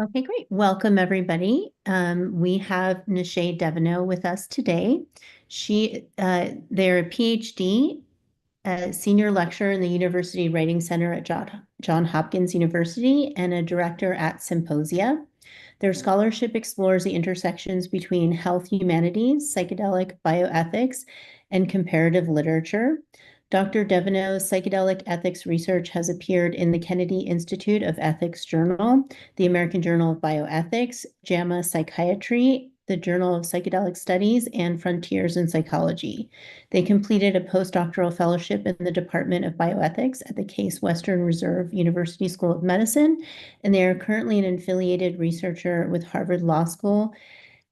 Okay, great. Welcome, everybody. We have Neşe Devenot with us today. They're a PhD, senior lecturer in the University Writing Center at John Hopkins University, and a director at Symposia. Their scholarship explores the intersections between health humanities, psychedelic bioethics, and comparative literature. Dr. Devenot's psychedelic ethics research has appeared in the Kennedy Institute of Ethics Journal, the American Journal of Bioethics, JAMA Psychiatry, the Journal of Psychedelic Studies, and Frontiers in Psychology. They completed a postdoctoral fellowship in the Department of Bioethics at the Case Western Reserve University School of Medicine, and they are currently an affiliated researcher with Harvard Law School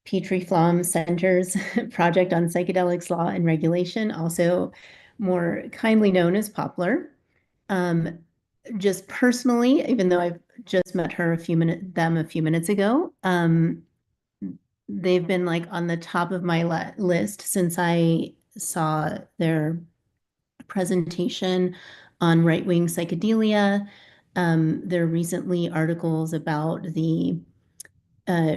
Petrie Flom Center's Project on Psychedelics Law and Regulation, also more kindly known as Poplar. Um, just personally, even though I've just met her a few minutes ago, they've been like on the top of my list since I saw their presentation on right-wing psychedelia. There are recently articles about the uh,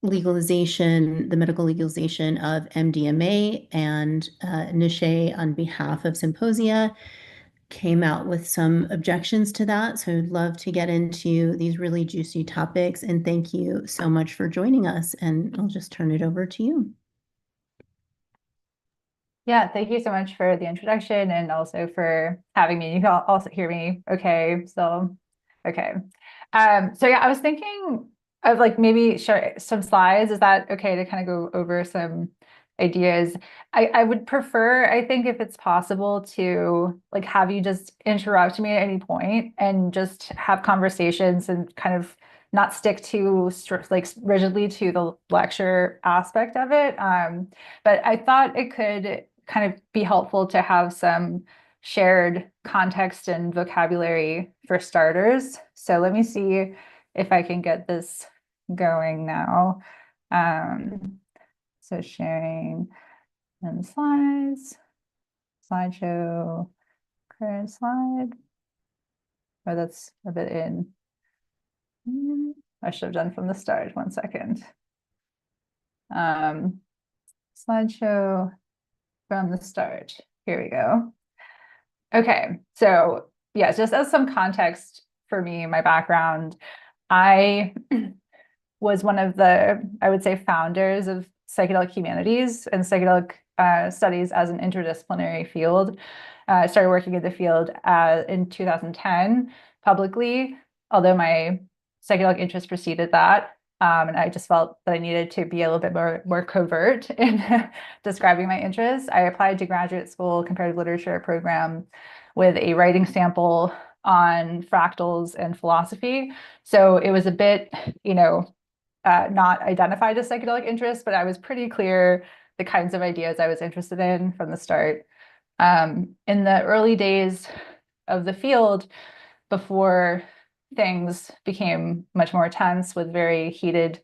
the medical legalization of MDMA, and Neşe, on behalf of Symposia, came out with some objections to that. So I'd love to get into these really juicy topics, and thank you so much for joining us, and I'll just turn it over to you. Yeah, thank you so much for the introduction and also for having me. You can also hear me okay. So, okay. So yeah, I was thinking of like maybe share some slides. Is that okay to kind of go over some ideas? I would prefer, I think, if it's possible, to like have you just interrupt me at any point and just have conversations and kind of not stick to like rigidly to the lecture aspect of it. But I thought it could kind of be helpful to have some shared context and vocabulary for starters. So let me see if I can get this going now. So sharing and slides, slideshow, current slide. Oh, that's a bit in. I should have done from the start. 1 second. Slideshow from the start. Here we go. Okay, so yeah, just as some context for me, my background, I was one of the, I would say, founders of psychedelic humanities and psychedelic studies as an interdisciplinary field. I started working in the field in 2010 publicly, although my psychedelic interest preceded that. And I just felt that I needed to be a little bit more covert in describing my interests. I applied to graduate school comparative literature program with a writing sample on fractals and philosophy. So it was a bit, not identified as psychedelic interest, but I was pretty clear the kinds of ideas I was interested in from the start. In the early days of the field, before things became much more tense with very heated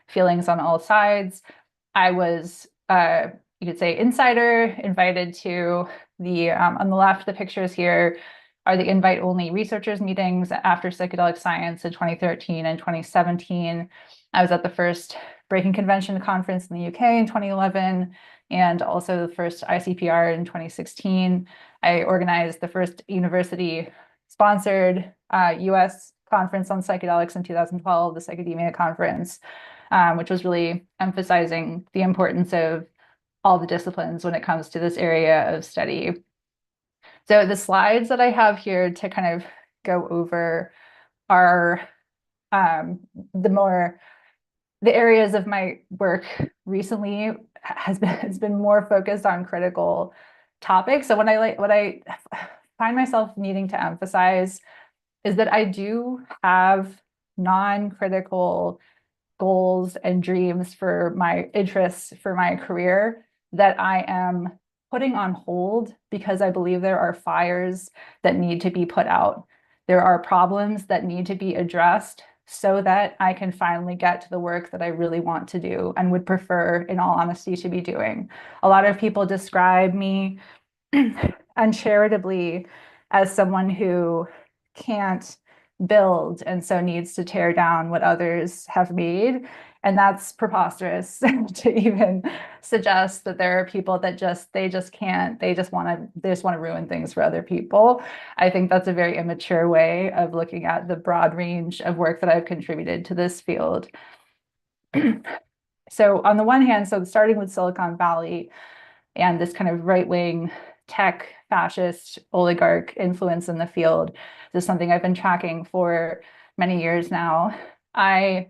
feelings on all sides, I was, you could say, insider, invited to the, on the left, the pictures here are the invite-only researchers meetings after psychedelic science in 2013 and 2017. I was at the first Breaking Convention conference in the UK in 2011, and also the first ICPR in 2016. I organized the first university-sponsored US conference on psychedelics in 2012, the Psychedemia Conference, which was really emphasizing the importance of all the disciplines when it comes to this area of study. So the slides that I have here to kind of go over are the areas of my work recently has been more focused on critical topics. So what I find myself needing to emphasize is that I do have non-critical goals and dreams for my interests for my career that I am putting on hold because I believe there are fires that need to be put out. There are problems that need to be addressed so that I can finally get to the work that I really want to do and would prefer, in all honesty, to be doing. A lot of people describe me uncharitably as someone who can't build and so needs to tear down what others have made. And that's preposterous to even suggest that there are people that they just can't, they just want to ruin things for other people. I think that's a very immature way of looking at the broad range of work that I've contributed to this field. So on the one hand, so starting with Silicon Valley and this kind of right-wing tech fascist oligarch influence in the field, this is something I've been tracking for many years now. I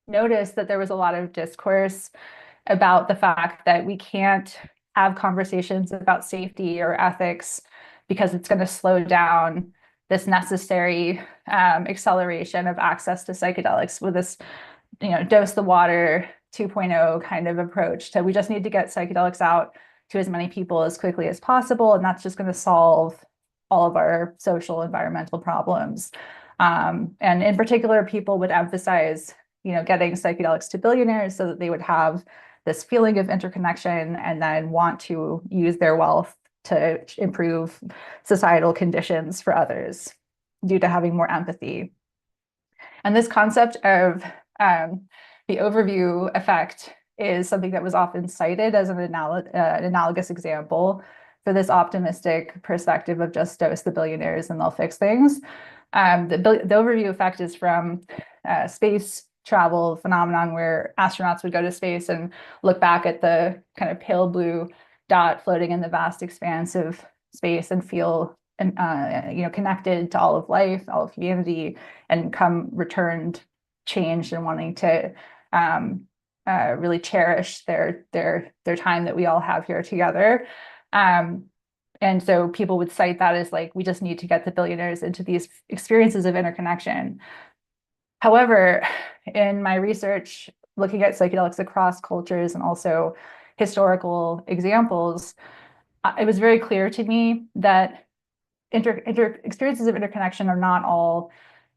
noticed that there was a lot of discourse about the fact that we can't have conversations about safety or ethics because it's going to slow down this necessary acceleration of access to psychedelics with this, dose the water 2.0 kind of approach to we just need to get psychedelics out to as many people as quickly as possible, and that's just going to solve all of our social environmental problems. And in particular, people would emphasize, getting psychedelics to billionaires so that they would have this feeling of interconnection and then want to use their wealth to improve societal conditions for others due to having more empathy. And this concept of the overview effect is something that was often cited as an analogous example for this optimistic perspective of just dose the billionaires and they'll fix things. The overview effect is from space travel phenomenon where astronauts would go to space and look back at the kind of pale blue dot floating in the vast expanse of space and feel connected to all of life, all of humanity, and come returned changed and wanting to really cherish their time that we all have here together. And so people would cite that as like, we just need to get the billionaires into these experiences of interconnection. However, in my research, looking at psychedelics across cultures and also historical examples, it was very clear to me that experiences of interconnection are not all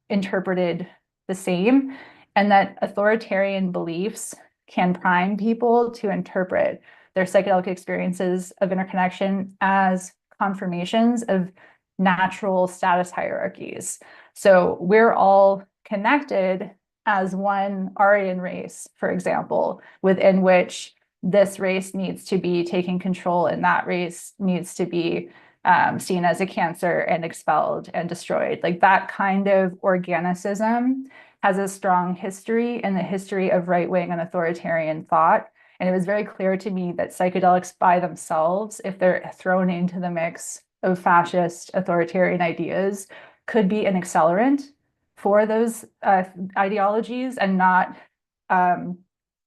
interpreted the same, and that authoritarian beliefs can prime people to interpret their psychedelic experiences of interconnection as confirmations of natural status hierarchies. So we're all connected as one Aryan race, for example, within which this race needs to be taking control and that race needs to be seen as a cancer and expelled and destroyed. Like that kind of organicism has a strong history in the history of right-wing and authoritarian thought. And it was very clear to me that psychedelics by themselves, if they're thrown into the mix of fascist authoritarian ideas, could be an accelerant for those ideologies and not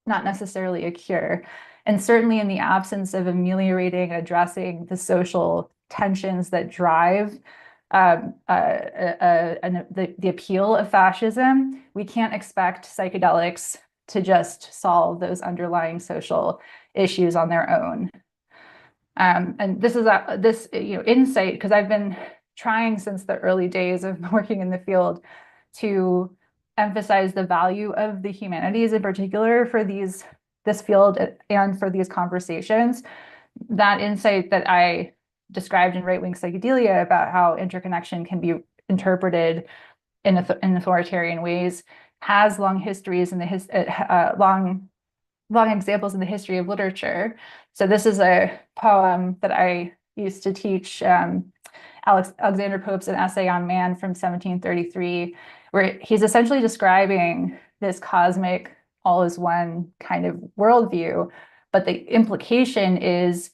necessarily a cure. And certainly in the absence of ameliorating, addressing the social tensions that drive the appeal of fascism, we can't expect psychedelics to just solve those underlying social issues on their own. And this is this insight, because I've been trying since the early days of working in the field to emphasize the value of the humanities in particular for this field and for these conversations. That insight that I described in Right-Wing Psychedelia about how interconnection can be interpreted in authoritarian ways has long histories in the long examples in the history of literature. So this is a poem that I used to teach Alexander Pope's An Essay on Man from 1733, where he's essentially describing this cosmic all is one kind of worldview, but the implication is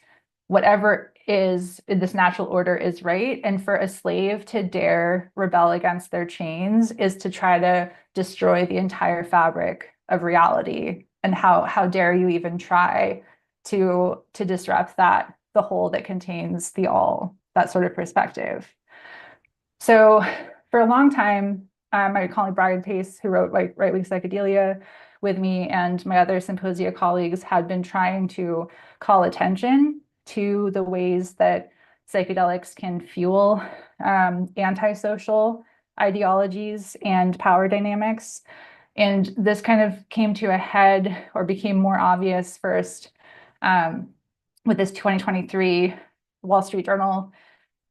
whatever is in this natural order is right. And for a slave to dare rebel against their chains is to try to destroy the entire fabric of reality. And how dare you even try to disrupt the whole that contains the all, that sort of perspective. So for a long time, my colleague Brian Pace, who wrote Right-Wing Psychedelia with me, and my other symposia colleagues had been trying to call attention to the ways that psychedelics can fuel antisocial ideologies and power dynamics. And this kind of came to a head or became more obvious first with this 2023 Wall Street Journal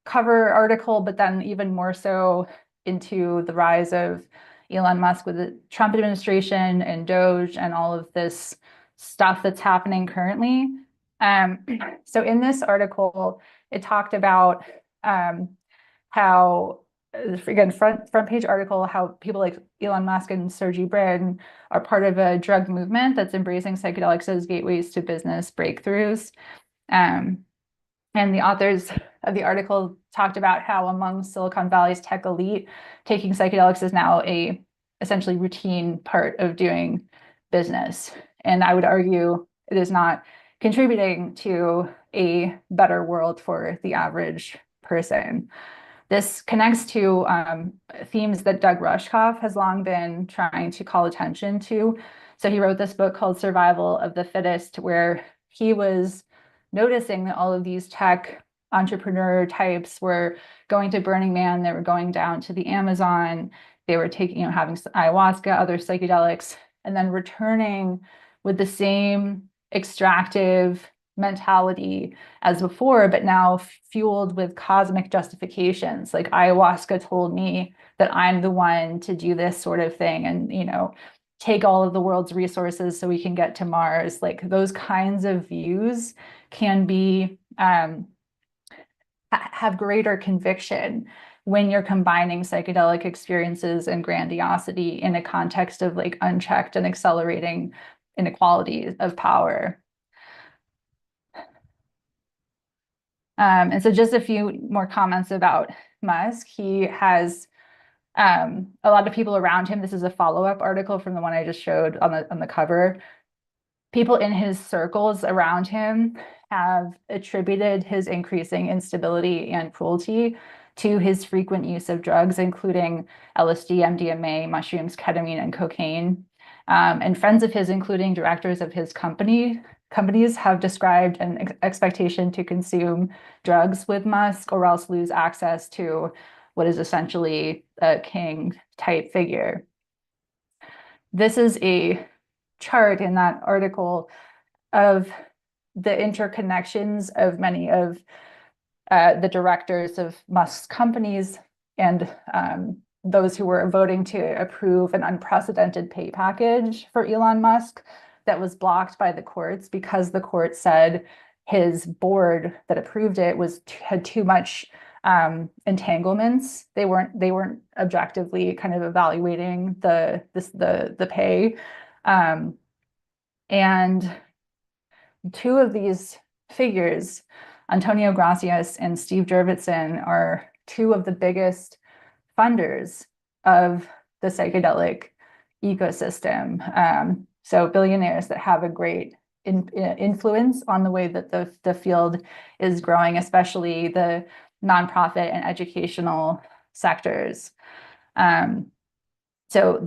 cover article, but then even more so into the rise of Elon Musk with the Trump administration and Doge and all of this stuff that's happening currently. So in this article, it talked about how, again, front page article, how people like Elon Musk and Sergey Brin are part of a drug movement that's embracing psychedelics as gateways to business breakthroughs. And the authors of the article talked about how among Silicon Valley's tech elite, taking psychedelics is now a essentially routine part of doing business. And I would argue it is not contributing to a better world for the average person. This connects to themes that Doug Rushkoff has long been trying to call attention to. So he wrote this book called Survival of the Fittest, where he was noticing that all of these tech entrepreneur types were going to Burning Man, they were going down to the Amazon, they were taking, having ayahuasca, other psychedelics, and then returning with the same extractive mentality as before, but now fueled with cosmic justifications. Like ayahuasca told me that I'm the one to do this sort of thing, and take all of the world's resources so we can get to Mars. Like those kinds of views can be have greater conviction when you're combining psychedelic experiences and grandiosity in a context of like unchecked and accelerating inequality of power. And so just a few more comments about Musk. He has a lot of people around him. This is a follow-up article from the one I just showed on the cover. People in his circles around him have attributed his increasing instability and cruelty to his frequent use of drugs, including LSD, MDMA, mushrooms, ketamine, and cocaine. And friends of his, including directors of his companies, have described an expectation to consume drugs with Musk or else lose access to what is essentially a king type figure. This is a chart in that article of the interconnections of many of the directors of Musk's companies and those who were voting to approve an unprecedented pay package for Elon Musk that was blocked by the courts because the court said his board that approved it had too much entanglements. They weren't objectively kind of evaluating the pay. And two of these figures, Antonio Gracias and Steve Jurvetson, are two of the biggest funders of the psychedelic ecosystem. So billionaires that have a great influence on the way that the field is growing, especially the nonprofit and educational sectors. So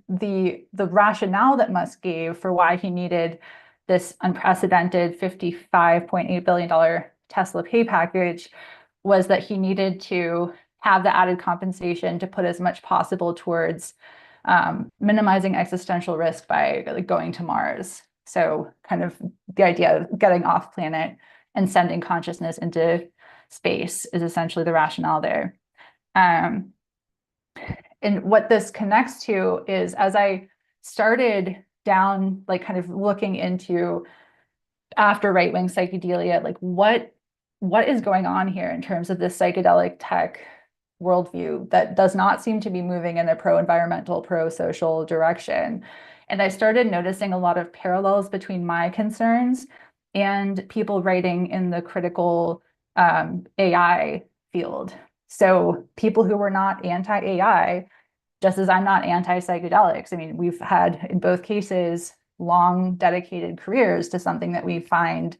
the rationale that Musk gave for why he needed this unprecedented $55.8 billion Tesla pay package was that he needed to have the added compensation to put as much possible towards minimizing existential risk by like going to Mars. So kind of the idea of getting off planet and sending consciousness into space is essentially the rationale there. And what this connects to is, as I started down, like kind of looking into after right-wing psychedelia, like what is going on here in terms of this psychedelic tech worldview that does not seem to be moving in a pro-environmental, pro-social direction. And I started noticing a lot of parallels between my concerns and people writing in the critical AI field. So people who were not anti-AI, just as I'm not anti-psychedelics. I mean, we've had, in both cases, long dedicated careers to something that we find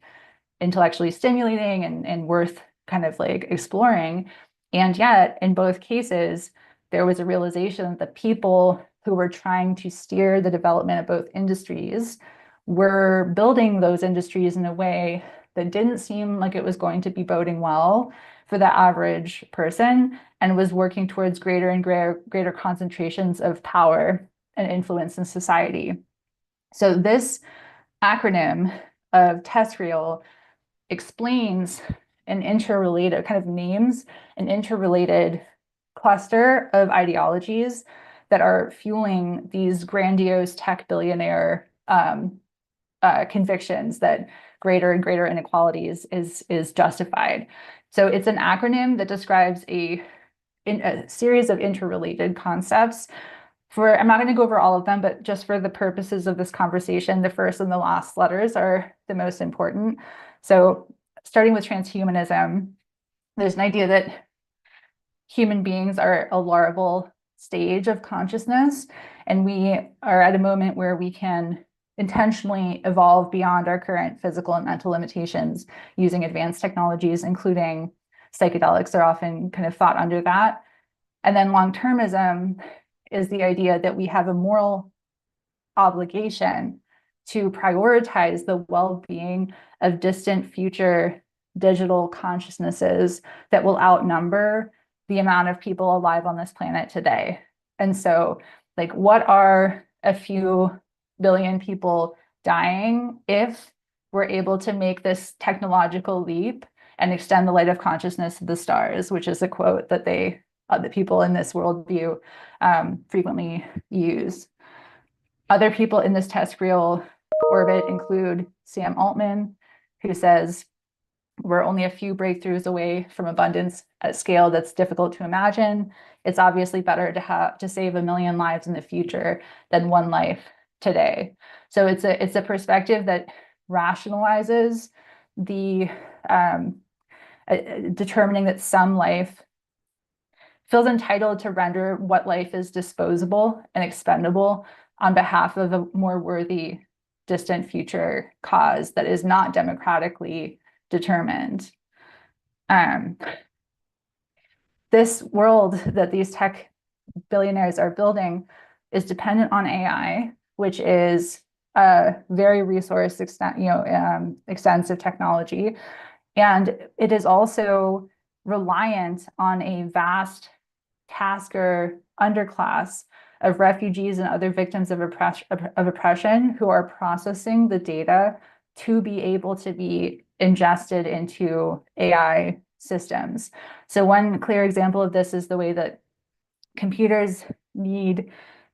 intellectually stimulating and worth kind of like exploring. And yet, in both cases, there was a realization that the people who were trying to steer the development of both industries were building those industries in a way that didn't seem like it was going to be boding well for the average person, and was working towards greater and greater concentrations of power and influence in society. So this acronym of TESREAL explains an interrelated, kind of names an interrelated cluster of ideologies that are fueling these grandiose tech billionaire convictions that greater and greater inequalities is justified. So it's an acronym that describes a series of interrelated concepts. I'm not going to go over all of them, but just for the purposes of this conversation, the first and the last letters are the most important. So starting with transhumanism, there's an idea that human beings are a larval stage of consciousness, and we are at a moment where we can intentionally evolve beyond our current physical and mental limitations using advanced technologies, including psychedelics are often kind of thought under that. And then long-termism is the idea that we have a moral obligation to prioritize the well-being of distant future digital consciousnesses that will outnumber the amount of people alive on this planet today. And so, like, what are a few billion people dying if we're able to make this technological leap and extend the light of consciousness to the stars, which is a quote that the people in this worldview frequently use. Other people in this terrestrial orbit include Sam Altman, who says, we're only a few breakthroughs away from abundance at scale that's difficult to imagine. It's obviously better to save 1 million lives in the future than one life today. So it's a perspective that rationalizes the determining that some life feels entitled to render what life is disposable and expendable on behalf of a more worthy distant future cause that is not democratically determined. This world that these tech billionaires are building is dependent on AI, which is a very extensive technology. And it is also reliant on a vast tasker underclass of refugees and other victims of oppression who are processing the data to be able to be ingested into AI systems. So one clear example of this is the way that computers need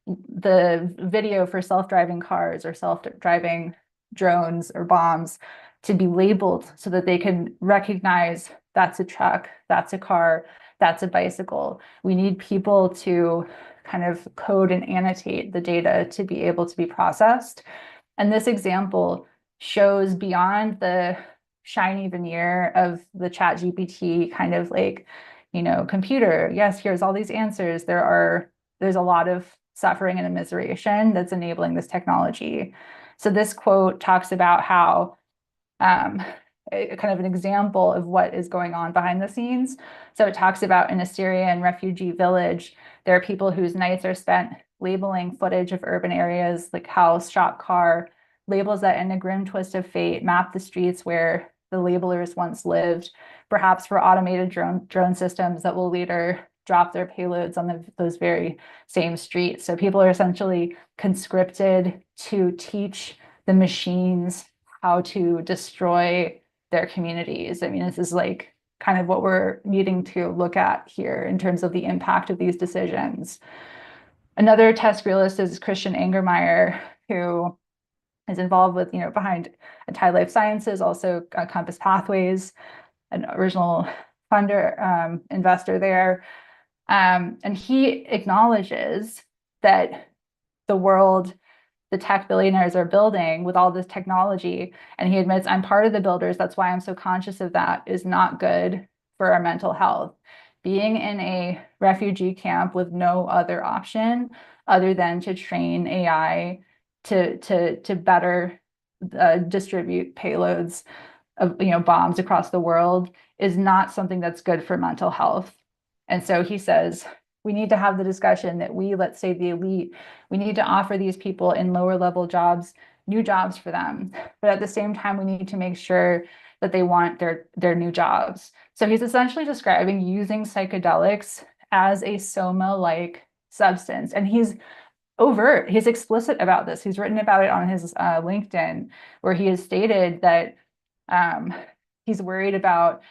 the video for self-driving cars or self-driving drones or bombs to be labeled so that they can recognize that's a truck, that's a car, that's a bicycle. We need people to kind of code and annotate the data to be able to be processed. And this example shows beyond the shiny veneer of the ChatGPT kind of like, computer. Yes, here's all these answers. There's a lot of suffering and immiseration that's enabling this technology. So this quote talks about how kind of an example of what is going on behind the scenes. So it talks about in a Syrian refugee village, there are people whose nights are spent labeling footage of urban areas like house, shop, car, labels that in a grim twist of fate map the streets where the labelers once lived, perhaps for automated drone systems that will later drop their payloads on those very same streets. So people are essentially conscripted to teach the machines how to destroy their communities. I mean, this is like kind of what we're needing to look at here in terms of the impact of these decisions. Another test realist is Christian Angermeyer, who is involved with, behind Anti-Life Sciences, also Compass Pathways, an original funder, investor there. And he acknowledges that the world the tech billionaires are building with all this technology, and he admits, I'm part of the builders, that's why I'm so conscious of that, is not good for our mental health. Being in a refugee camp with no other option other than to train AI to better distribute payloads of bombs across the world is not something that's good for mental health. And so he says, we need to have the discussion that let's say the elite, we need to offer these people in lower level jobs, new jobs for them. But at the same time, we need to make sure that they want their new jobs. So he's essentially describing using psychedelics as a soma-like substance. And he's overt, he's explicit about this. He's written about it on his LinkedIn, where he has stated that he's worried about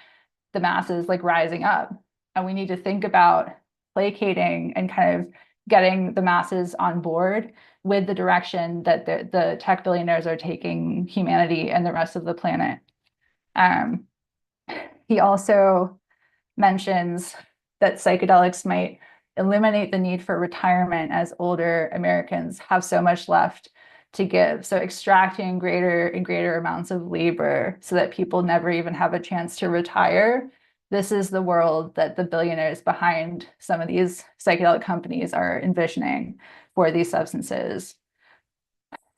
the masses like rising up. And we need to think about placating and kind of getting the masses on board with the direction that the tech billionaires are taking humanity and the rest of the planet. He also mentions that psychedelics might eliminate the need for retirement as older Americans have so much left to give. So extracting greater and greater amounts of labor so that people never even have a chance to retire. This is the world that the billionaires behind some of these psychedelic companies are envisioning for these substances.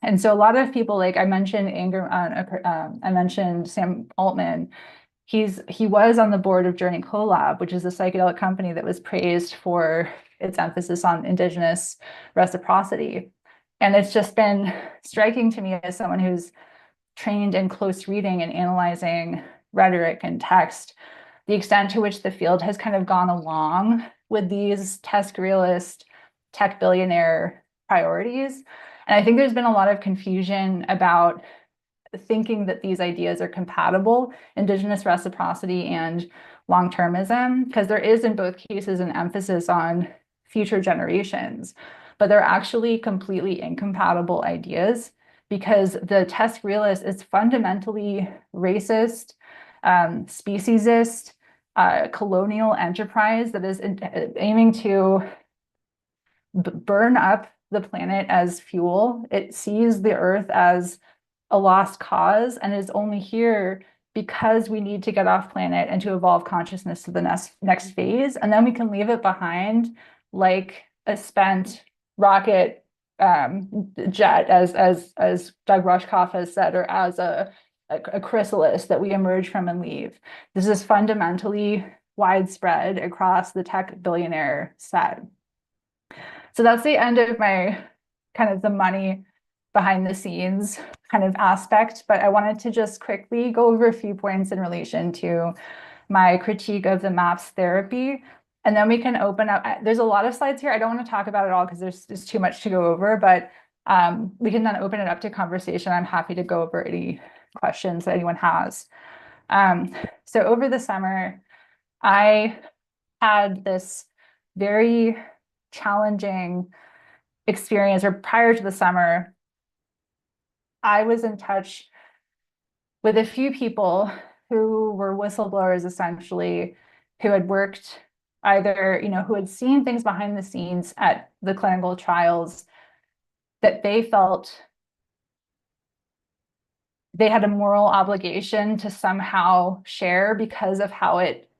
And so a lot of people, like I mentioned, I mentioned Sam Altman. He was on the board of Journey Collab, which is a psychedelic company that was praised for its emphasis on indigenous reciprocity. And it's just been striking to me as someone who's trained in close reading and analyzing rhetoric and text, the extent to which the field has kind of gone along with these tech realist, tech billionaire priorities. And I think there's been a lot of confusion about thinking that these ideas are compatible, indigenous reciprocity and long-termism, because there is in both cases an emphasis on future generations, but they're actually completely incompatible ideas because the tech realist is fundamentally racist, speciesist, colonial enterprise that is aiming to burn up the planet as fuel. It sees the earth as a lost cause and is only here because we need to get off planet and to evolve consciousness to the next phase. And then we can leave it behind like a spent rocket jet, as Doug Rushkoff has said, or as a chrysalis that we emerge from and leave. This is fundamentally widespread across the tech billionaire set. So that's the end of my kind of the money behind the scenes kind of aspect, but I wanted to just quickly go over a few points in relation to my critique of the MAPS therapy. And then we can open up, there's a lot of slides here. I don't want to talk about it all because there's too much to go over, but we can then open it up to conversation. I'm happy to go over any questions that anyone has. So over the summer, I had this very challenging experience, or prior to the summer, I was in touch with a few people who were whistleblowers, essentially, who had worked either, who had seen things behind the scenes at the clinical trials that they felt they had a moral obligation to somehow share because of how it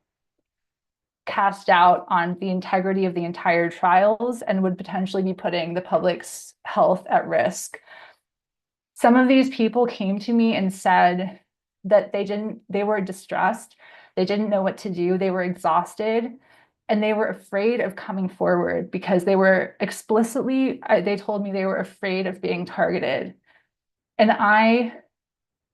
cast doubt on the integrity of the entire trials and would potentially be putting the public's health at risk. Some of these people came to me and said that they were distressed, they didn't know what to do, they were exhausted, and they were afraid of coming forward because they were they told me they were afraid of being targeted. And I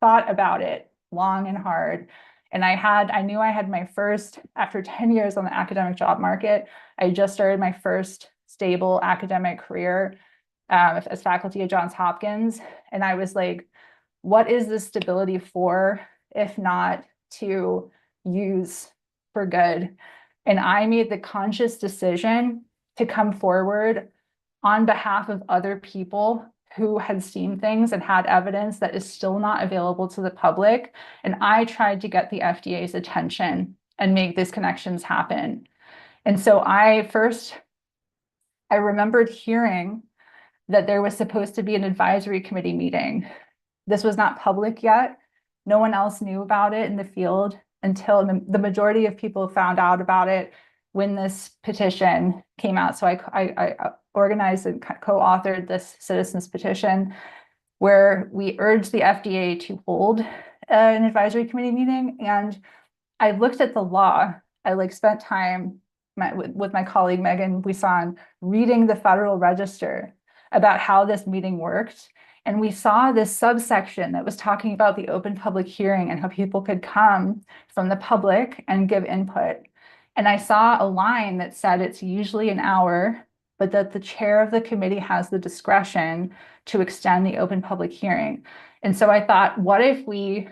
thought about it long and hard. And I knew I had my first, after 10 years on the academic job market, I just started my first stable academic career as faculty at Johns Hopkins. And I was like, what is this stability for, if not to use for good? And I made the conscious decision to come forward on behalf of other people who had seen things and had evidence that is still not available to the public. And I tried to get the FDA's attention and make these connections happen. And so I remembered hearing that there was supposed to be an advisory committee meeting. This was not public yet. No one else knew about it in the field until the majority of people found out about it when this petition came out. So I organized and co-authored this citizens petition where we urged the FDA to hold an advisory committee meeting. And I looked at the law. I spent time with my colleague Megan Buisson reading the Federal Register about how this meeting worked. And we saw this subsection that was talking about the open public hearing and how people could come from the public and give input. And I saw a line that said it's usually an hour, but that the chair of the committee has the discretion to extend the open public hearing. And so I thought, what if we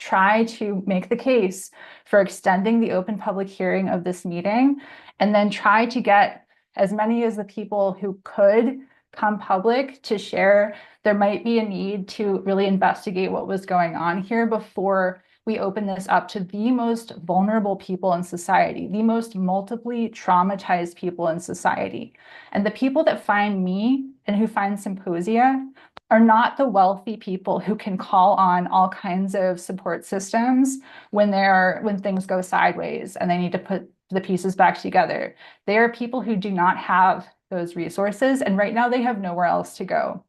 try to make the case for extending the open public hearing of this meeting, and then try to get as many as the people who could come public to share. There might be a need to really investigate what was going on here before we open this up to the most vulnerable people in society, the most multiply traumatized people in society. And the people that find me and who find Symposia are not the wealthy people who can call on all kinds of support systems when things go sideways and they need to put the pieces back together. They are people who do not have those resources, and right now they have nowhere else to go.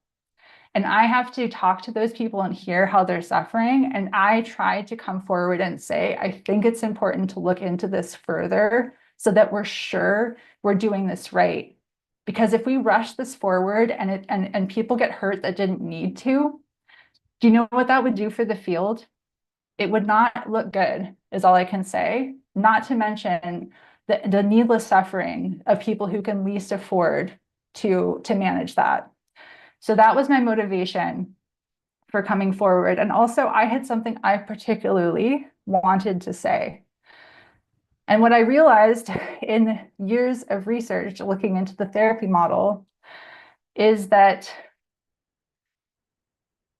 And I have to talk to those people and hear how they're suffering. And I try to come forward and say, I think it's important to look into this further so that we're sure we're doing this right. Because if we rush this forward and people get hurt that didn't need to, do you know what that would do for the field? It would not look good, is all I can say. Not to mention the needless suffering of people who can least afford to manage that. So that was my motivation for coming forward. And also I had something I particularly wanted to say. And what I realized in years of research looking into the therapy model is that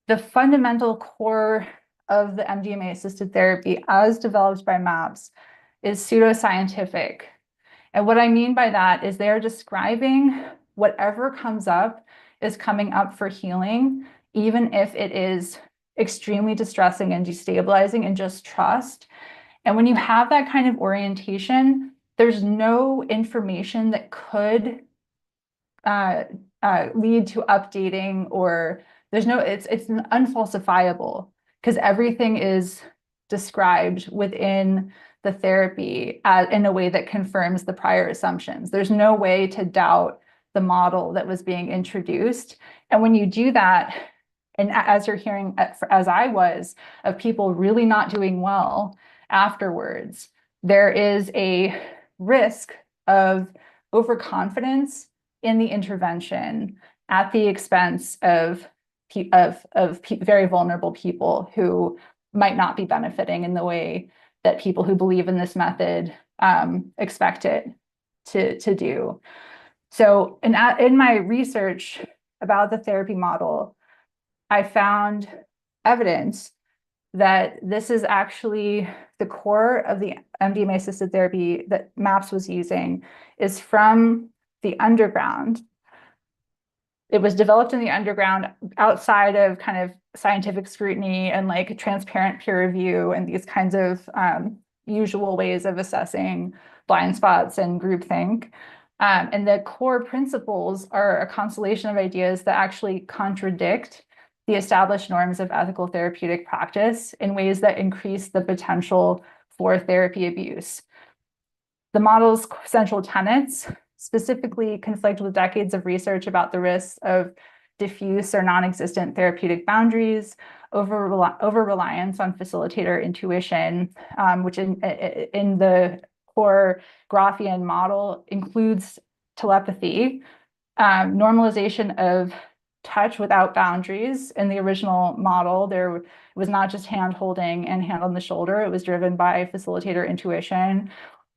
the fundamental core of the MDMA-assisted therapy as developed by MAPS is pseudoscientific. And what I mean by that is they're describing whatever comes up is coming up for healing, even if it is extremely distressing and destabilizing, and just trust. And when you have that kind of orientation, there's no information that could lead to updating, or it's unfalsifiable, because everything is described within the therapy in a way that confirms the prior assumptions. There's no way to doubt the model that was being introduced. And when you do that, and as you're hearing, as I was, of people really not doing well afterwards, there is a risk of overconfidence in the intervention at the expense of very vulnerable people who might not be benefiting in the way that people who believe in this method expect it to do. So in my research about the therapy model, I found evidence that this is actually the core of the MDMA-assisted therapy that MAPS was using is from the underground. It was developed in the underground outside of kind of scientific scrutiny and like transparent peer review and these kinds of usual ways of assessing blind spots and groupthink. And the core principles are a constellation of ideas that actually contradict the established norms of ethical therapeutic practice in ways that increase the potential for therapy abuse. The model's central tenets specifically conflict with decades of research about the risks of diffuse or non-existent therapeutic boundaries, over-reliance on facilitator intuition, which in the core Graphian model includes telepathy, normalization of touch without boundaries. In the original model, there was not just hand holding and hand on the shoulder, it was driven by facilitator intuition,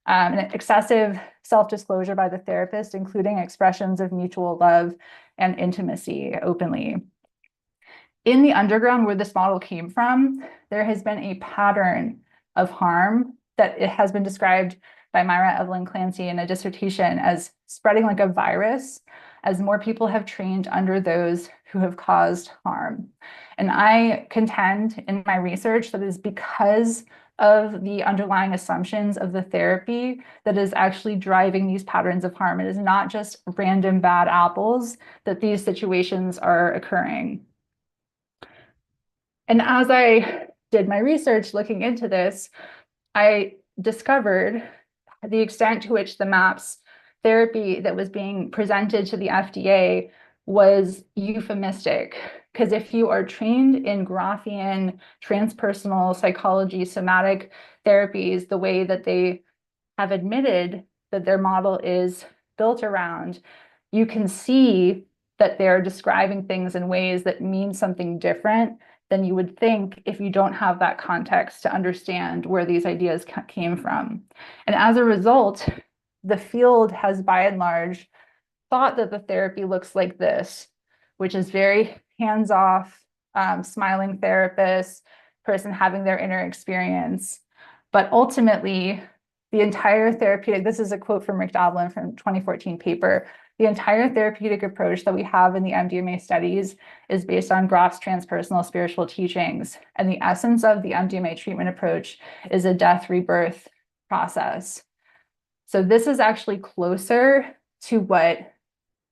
and excessive self-disclosure by the therapist, including expressions of mutual love and intimacy openly. In the underground, where this model came from, there has been a pattern of harm that it has been described by Myra Evelyn Clancy in a dissertation as spreading like a virus, as more people have trained under those who have caused harm. And I contend in my research that it is because of the underlying assumptions of the therapy that is actually driving these patterns of harm. It is not just random bad apples that these situations are occurring. And as I did my research looking into this, I discovered the extent to which the MAPS therapy that was being presented to the FDA was euphemistic. Because if you are trained in Graphian, transpersonal psychology, somatic therapies, the way that they have admitted that their model is built around, you can see that they're describing things in ways that mean something different than you would think if you don't have that context to understand where these ideas came from. And as a result, the field has by and large thought that the therapy looks like this, which is very hands-off, smiling therapist, person having their inner experience. But ultimately, the entire therapeutic, this is a quote from Rick Doblin from 2014 paper, the entire therapeutic approach that we have in the MDMA studies is based on Groff's transpersonal spiritual teachings. And the essence of the MDMA treatment approach is a death rebirth process. So this is actually closer to what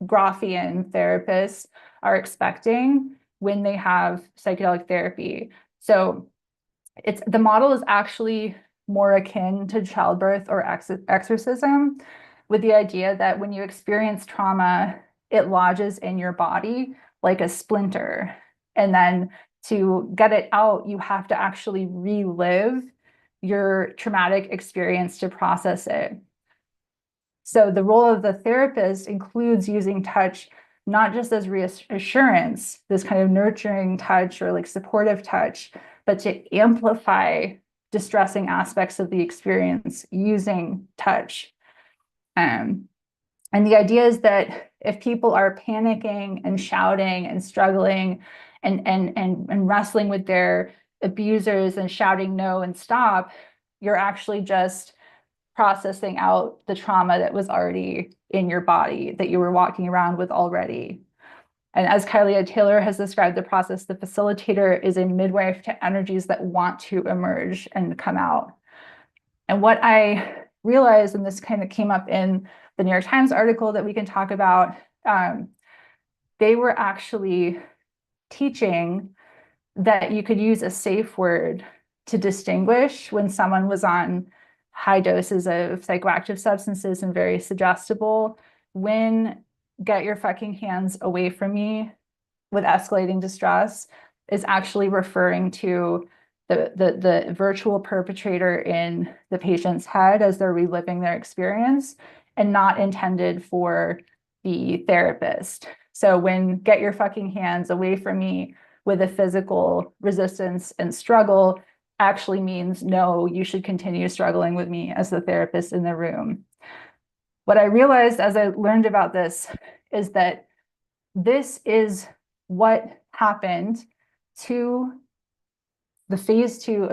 Groffian therapists are expecting when they have psychedelic therapy. So the model is actually more akin to childbirth or exorcism, with the idea that when you experience trauma, it lodges in your body like a splinter. And then to get it out, you have to actually relive your traumatic experience to process it. So the role of the therapist includes using touch, not just as reassurance, this kind of nurturing touch or like supportive touch, but to amplify distressing aspects of the experience using touch. And the idea is that if people are panicking and shouting and struggling and wrestling with their abusers and shouting no and stop, you're actually just processing out the trauma that was already in your body, that you were walking around with already. And as Kylie Taylor has described the process, the facilitator is a midwife to energies that want to emerge and come out. And what I realized, and this kind of came up in the New York Times article that we can talk about, they were actually teaching that you could use a safe word to distinguish when someone was on high doses of psychoactive substances and very suggestible, when "get your fucking hands away from me" with escalating distress is actually referring to the virtual perpetrator in the patient's head as they're reliving their experience, and not intended for the therapist. So when "get your fucking hands away from me" with a physical resistance and struggle actually means, no, you should continue struggling with me as the therapist in the room. What I realized as I learned about this is that this is what happened to the phase 2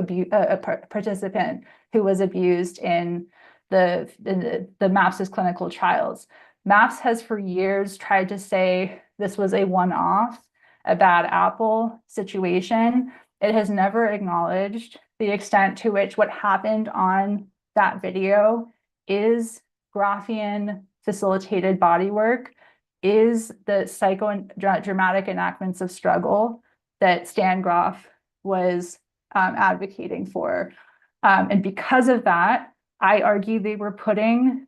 participant who was abused in the MAPS' clinical trials. MAPS has for years tried to say this was a one-off, a bad apple situation. It has never acknowledged the extent to which what happened on that video is Groffian facilitated body work, is the psychodramatic enactments of struggle that Stan Grof was advocating for. And because of that, I argue they were putting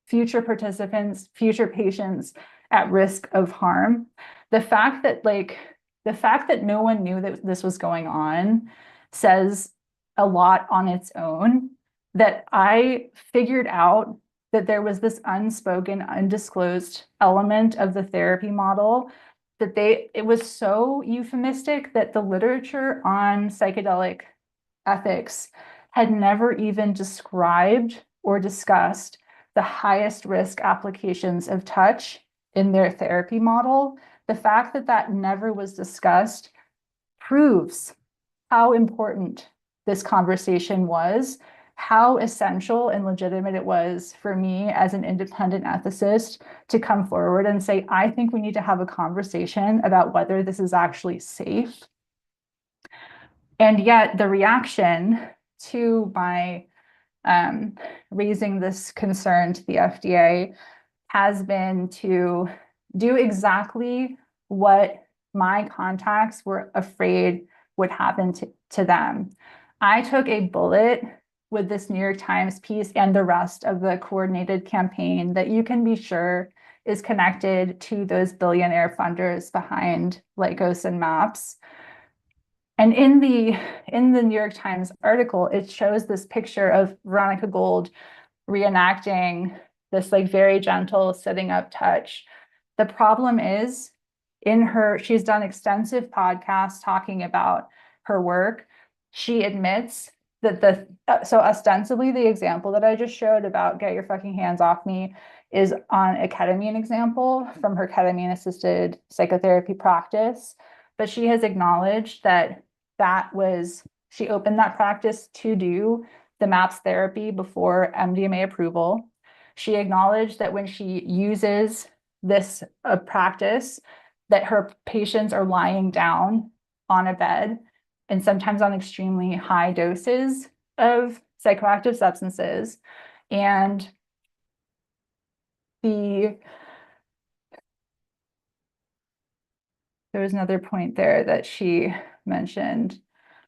future participants, future patients at risk of harm. The fact that no one knew that this was going on says a lot on its own, that I figured out that there was this unspoken, undisclosed element of the therapy model that it was so euphemistic that the literature on psychedelic ethics had never even described or discussed the highest risk applications of touch in their therapy model. The fact that that never was discussed proves how important this conversation was, how essential and legitimate it was for me as an independent ethicist to come forward and say, I think we need to have a conversation about whether this is actually safe. And yet the reaction to my raising this concern to the FDA has been to do exactly what my contacts were afraid would happen to them. I took a bullet with this New York Times piece and the rest of the coordinated campaign that you can be sure is connected to those billionaire funders behind Lycos and MAPS. And in the New York Times article, it shows this picture of Veronica Gold reenacting this like very gentle sitting up touch. The problem is she's done extensive podcasts talking about her work, she admits that so ostensibly the example that I just showed about get your fucking hands off me is on a ketamine example from her ketamine assisted psychotherapy practice. But she has acknowledged that she opened that practice to do the MAPS therapy before MDMA approval. She acknowledged that when she uses this practice, that her patients are lying down on a bed and sometimes on extremely high doses of psychoactive substances. And there was another point there that she mentioned.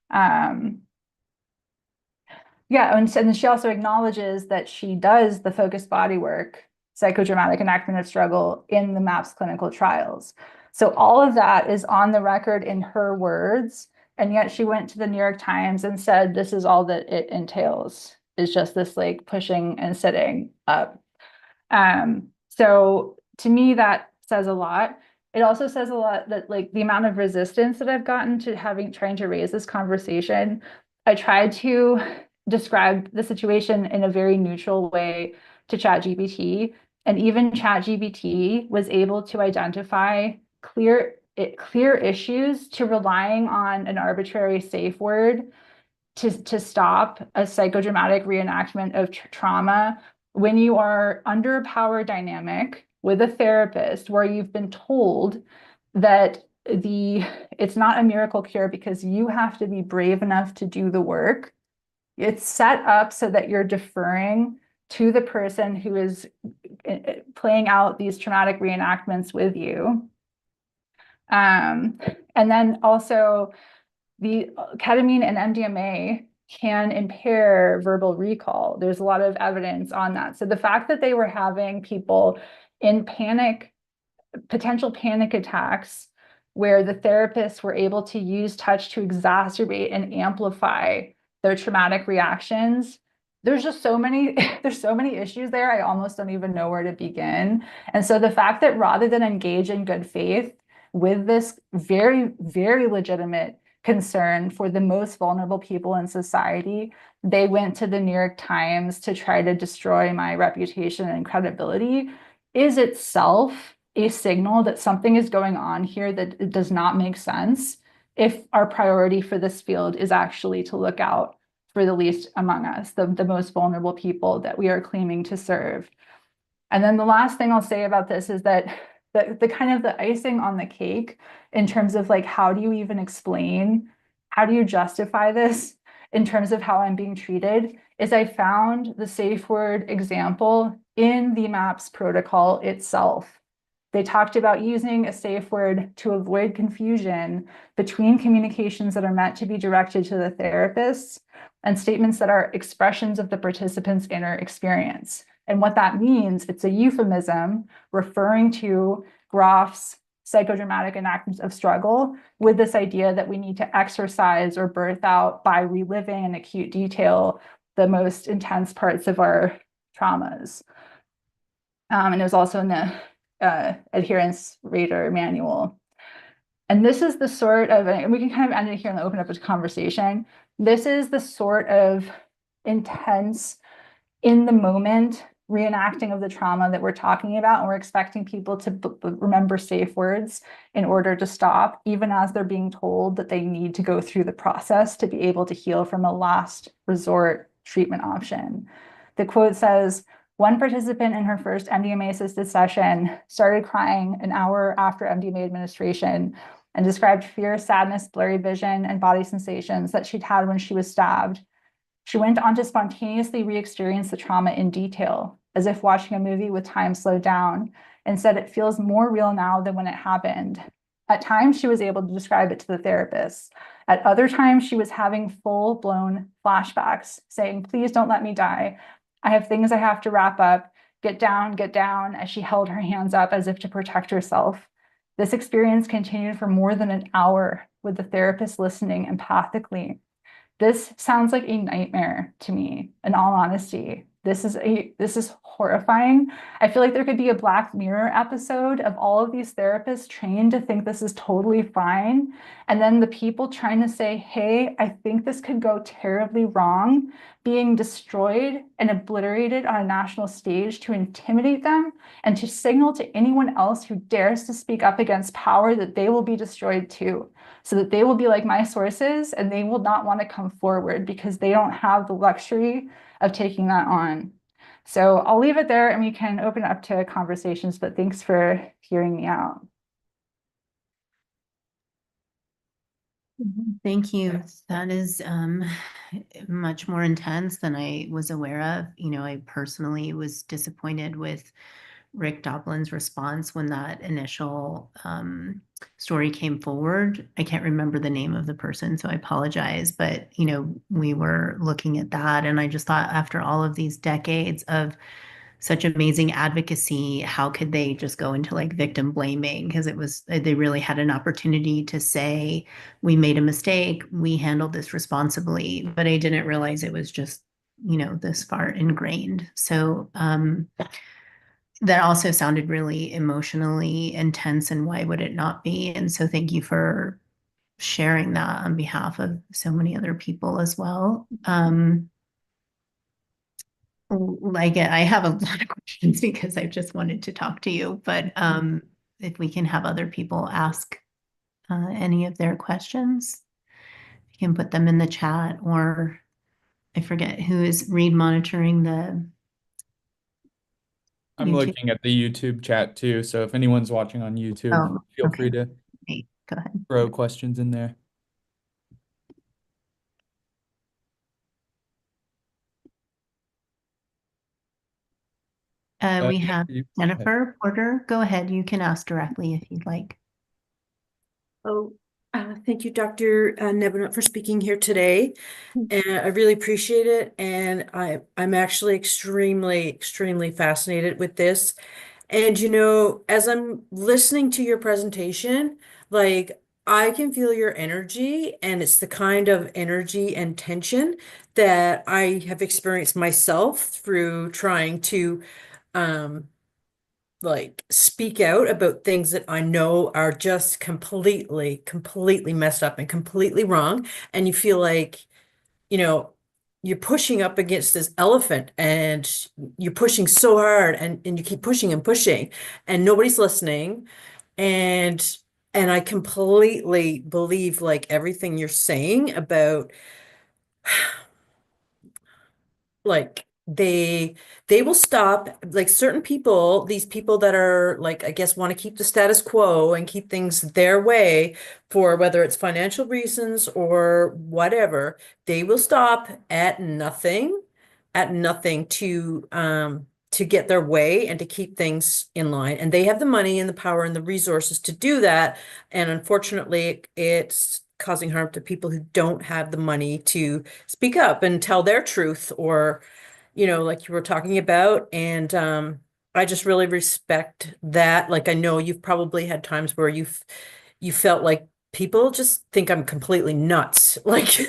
And she also acknowledges that she does the focused body work, psychodramatic enactment of struggle, in the MAPS clinical trials. So all of that is on the record in her words, and yet she went to the New York Times and said this is all that it entails, is just this like pushing and sitting up. So to me, that says a lot. It also says a lot that like the amount of resistance that I've gotten to trying to raise this conversation. I tried to describe the situation in a very neutral way to ChatGPT, and even ChatGPT was able to identify clear issues to relying on an arbitrary safe word to stop a psychodramatic reenactment of trauma when you are under a power dynamic with a therapist where you've been told that it's not a miracle cure because you have to be brave enough to do the work. It's set up so that you're deferring to the person who is playing out these traumatic reenactments with you. And then also the ketamine and MDMA can impair verbal recall. There's a lot of evidence on that. So the fact that they were having people in potential panic attacks, where the therapists were able to use touch to exacerbate and amplify their traumatic reactions, there's so many issues there. I almost don't even know where to begin. And so the fact that rather than engage in good faith with this very, very legitimate concern for the most vulnerable people in society, they went to the New York Times to try to destroy my reputation and credibility, is itself a signal that something is going on here that it does not make sense if our priority for this field is actually to look out for the least among us, the most vulnerable people that we are claiming to serve. And then the last thing I'll say about this is that the kind of the icing on the cake in terms of like, how do you justify this in terms of how I'm being treated, is I found the safe word example in the MAPS protocol itself. They talked about using a safe word to avoid confusion between communications that are meant to be directed to the therapists and statements that are expressions of the participant's inner experience. And what that means, it's a euphemism referring to Groff's psychodramatic enactments of struggle with this idea that we need to exercise or birth out by reliving in acute detail the most intense parts of our traumas. And it was also in the adherence rater manual. And this is the sort of, and we can kind of end it here and open up a conversation. This is the sort of intense, in the moment reenacting of the trauma that we're talking about, and we're expecting people to remember safe words in order to stop, even as they're being told that they need to go through the process to be able to heal from a last resort treatment option. The quote says, "One participant in her first MDMA-assisted session started crying an hour after MDMA administration and described fear, sadness, blurry vision, and body sensations that she'd had when she was stabbed. She went on to spontaneously re-experience the trauma in detail, as if watching a movie with time slowed down, and said it feels more real now than when it happened. At times, she was able to describe it to the therapist. At other times, she was having full-blown flashbacks, saying, 'Please don't let me die. I have things I have to wrap up. Get down,' as she held her hands up as if to protect herself. This experience continued for more than an hour, with the therapist listening empathically. This sounds like a nightmare to me, in all honesty. this is horrifying. I feel like there could be a Black Mirror episode of all of these therapists trained to think this is totally fine. And then the people trying to say, hey, I think this could go terribly wrong, being destroyed and obliterated on a national stage to intimidate them and to signal to anyone else who dares to speak up against power that they will be destroyed too, so that they will be like my sources and they will not want to come forward because they don't have the luxury of taking that on. So I'll leave it there and we can open it up to conversations, but thanks for hearing me out. Thank you. That is much more intense than I was aware of. You know, I personally was disappointed with Rick Doblin's response when that initial story came forward. I can't remember the name of the person, so I apologize. But, you know, we were looking at that, and I just thought after all of these decades of such amazing advocacy, how could they just go into like victim blaming? Because it was, they really had an opportunity to say, we made a mistake, we handled this responsibly, but I didn't realize it was just, you know, this far ingrained. So that also sounded really emotionally intense, and why would it not be? And so thank you for sharing that on behalf of so many other people as well. Like I have a lot of questions because I just wanted to talk to you, but if we can have other people ask any of their questions, you can put them in the chat, or I forget who is Reed monitoring the I'm YouTube. looking at the YouTube chat too, so if anyone's watching on YouTube, Oh, feel okay. free to Great. Go ahead. throw questions in there. We have Go ahead. Jennifer Porter. Go ahead. You can ask directly if you'd like. Oh, thank you, Dr. Devenot, for speaking here today. And I really appreciate it. And I'm actually extremely fascinated with this. And, you know, as I'm listening to your presentation, like I can feel your energy, and it's the kind of energy and tension that I have experienced myself through trying to, um, like speak out about things that I know are just completely messed up and completely wrong. And you feel like, you know, you're pushing up against this elephant, and you're pushing so hard, and you keep pushing and pushing and nobody's listening. And I completely believe like everything you're saying about like they will stop, like certain people, these people that are like, I guess, want to keep the status quo and keep things their way for whether it's financial reasons or whatever. They will stop at nothing to get their way and to keep things in line, and they have the money and the power and the resources to do that. And unfortunately, it's causing harm to people who don't have the money to speak up and tell their truth, or, you know, like you were talking about. And I just really respect that. Like I know you've probably had times where you felt like people just think I'm completely nuts. Like,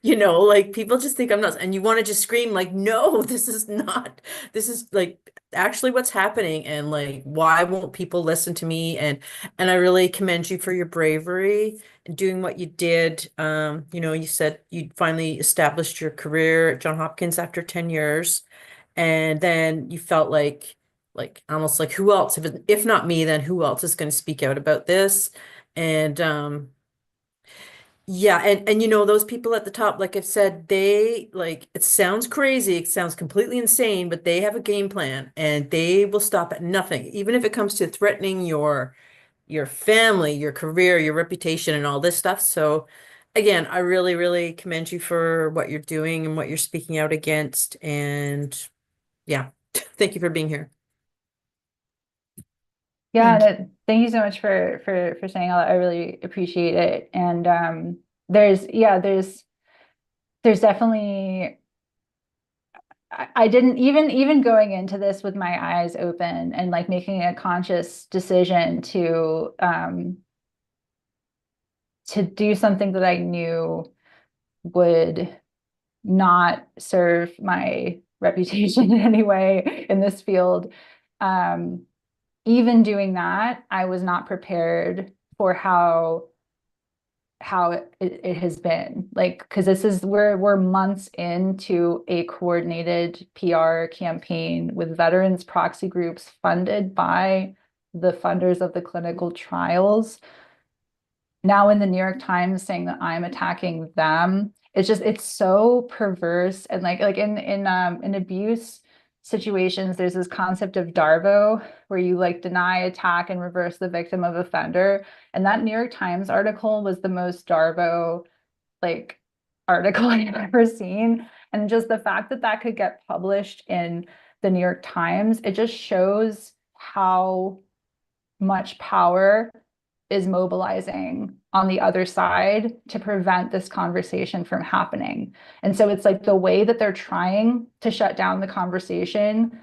you know, like people just think I'm nuts, and you want to just scream like, no, this is not, this is like actually what's happening. And like, why won't people listen to me? And I really commend you for your bravery and doing what you did. You know, you said you finally established your career at Johns Hopkins after 10 years. And then you felt like almost like, who else, if not me, then who else is going to speak out about this? And yeah, and you know, those people at the top, like I've said, they like, it sounds crazy, it sounds completely insane, but they have a game plan, and they will stop at nothing, even if it comes to threatening your family, your career, your reputation, and all this stuff. So again, I really commend you for what you're doing and what you're speaking out against. And yeah, thank you for being here. Yeah, Thank thank you so much for saying all that. I really appreciate it. And there's definitely, I didn't even going into this with my eyes open and like making a conscious decision to do something that I knew would not serve my reputation in any way in this field. Even doing that, I was not prepared for how it has been, like, because this is we're months into a coordinated PR campaign with veterans proxy groups funded by the funders of the clinical trials. Now in the New York Times saying that I'm attacking them. It's so perverse. And like in abuse situations, there's this concept of DARVO, where you like deny, attack, and reverse the victim of offender. And that New York Times article was the most DARVO like article I've ever seen. And just the fact that that could get published in the New York Times, it just shows how much power is mobilizing on the other side to prevent this conversation from happening. And so it's like the way that they're trying to shut down the conversation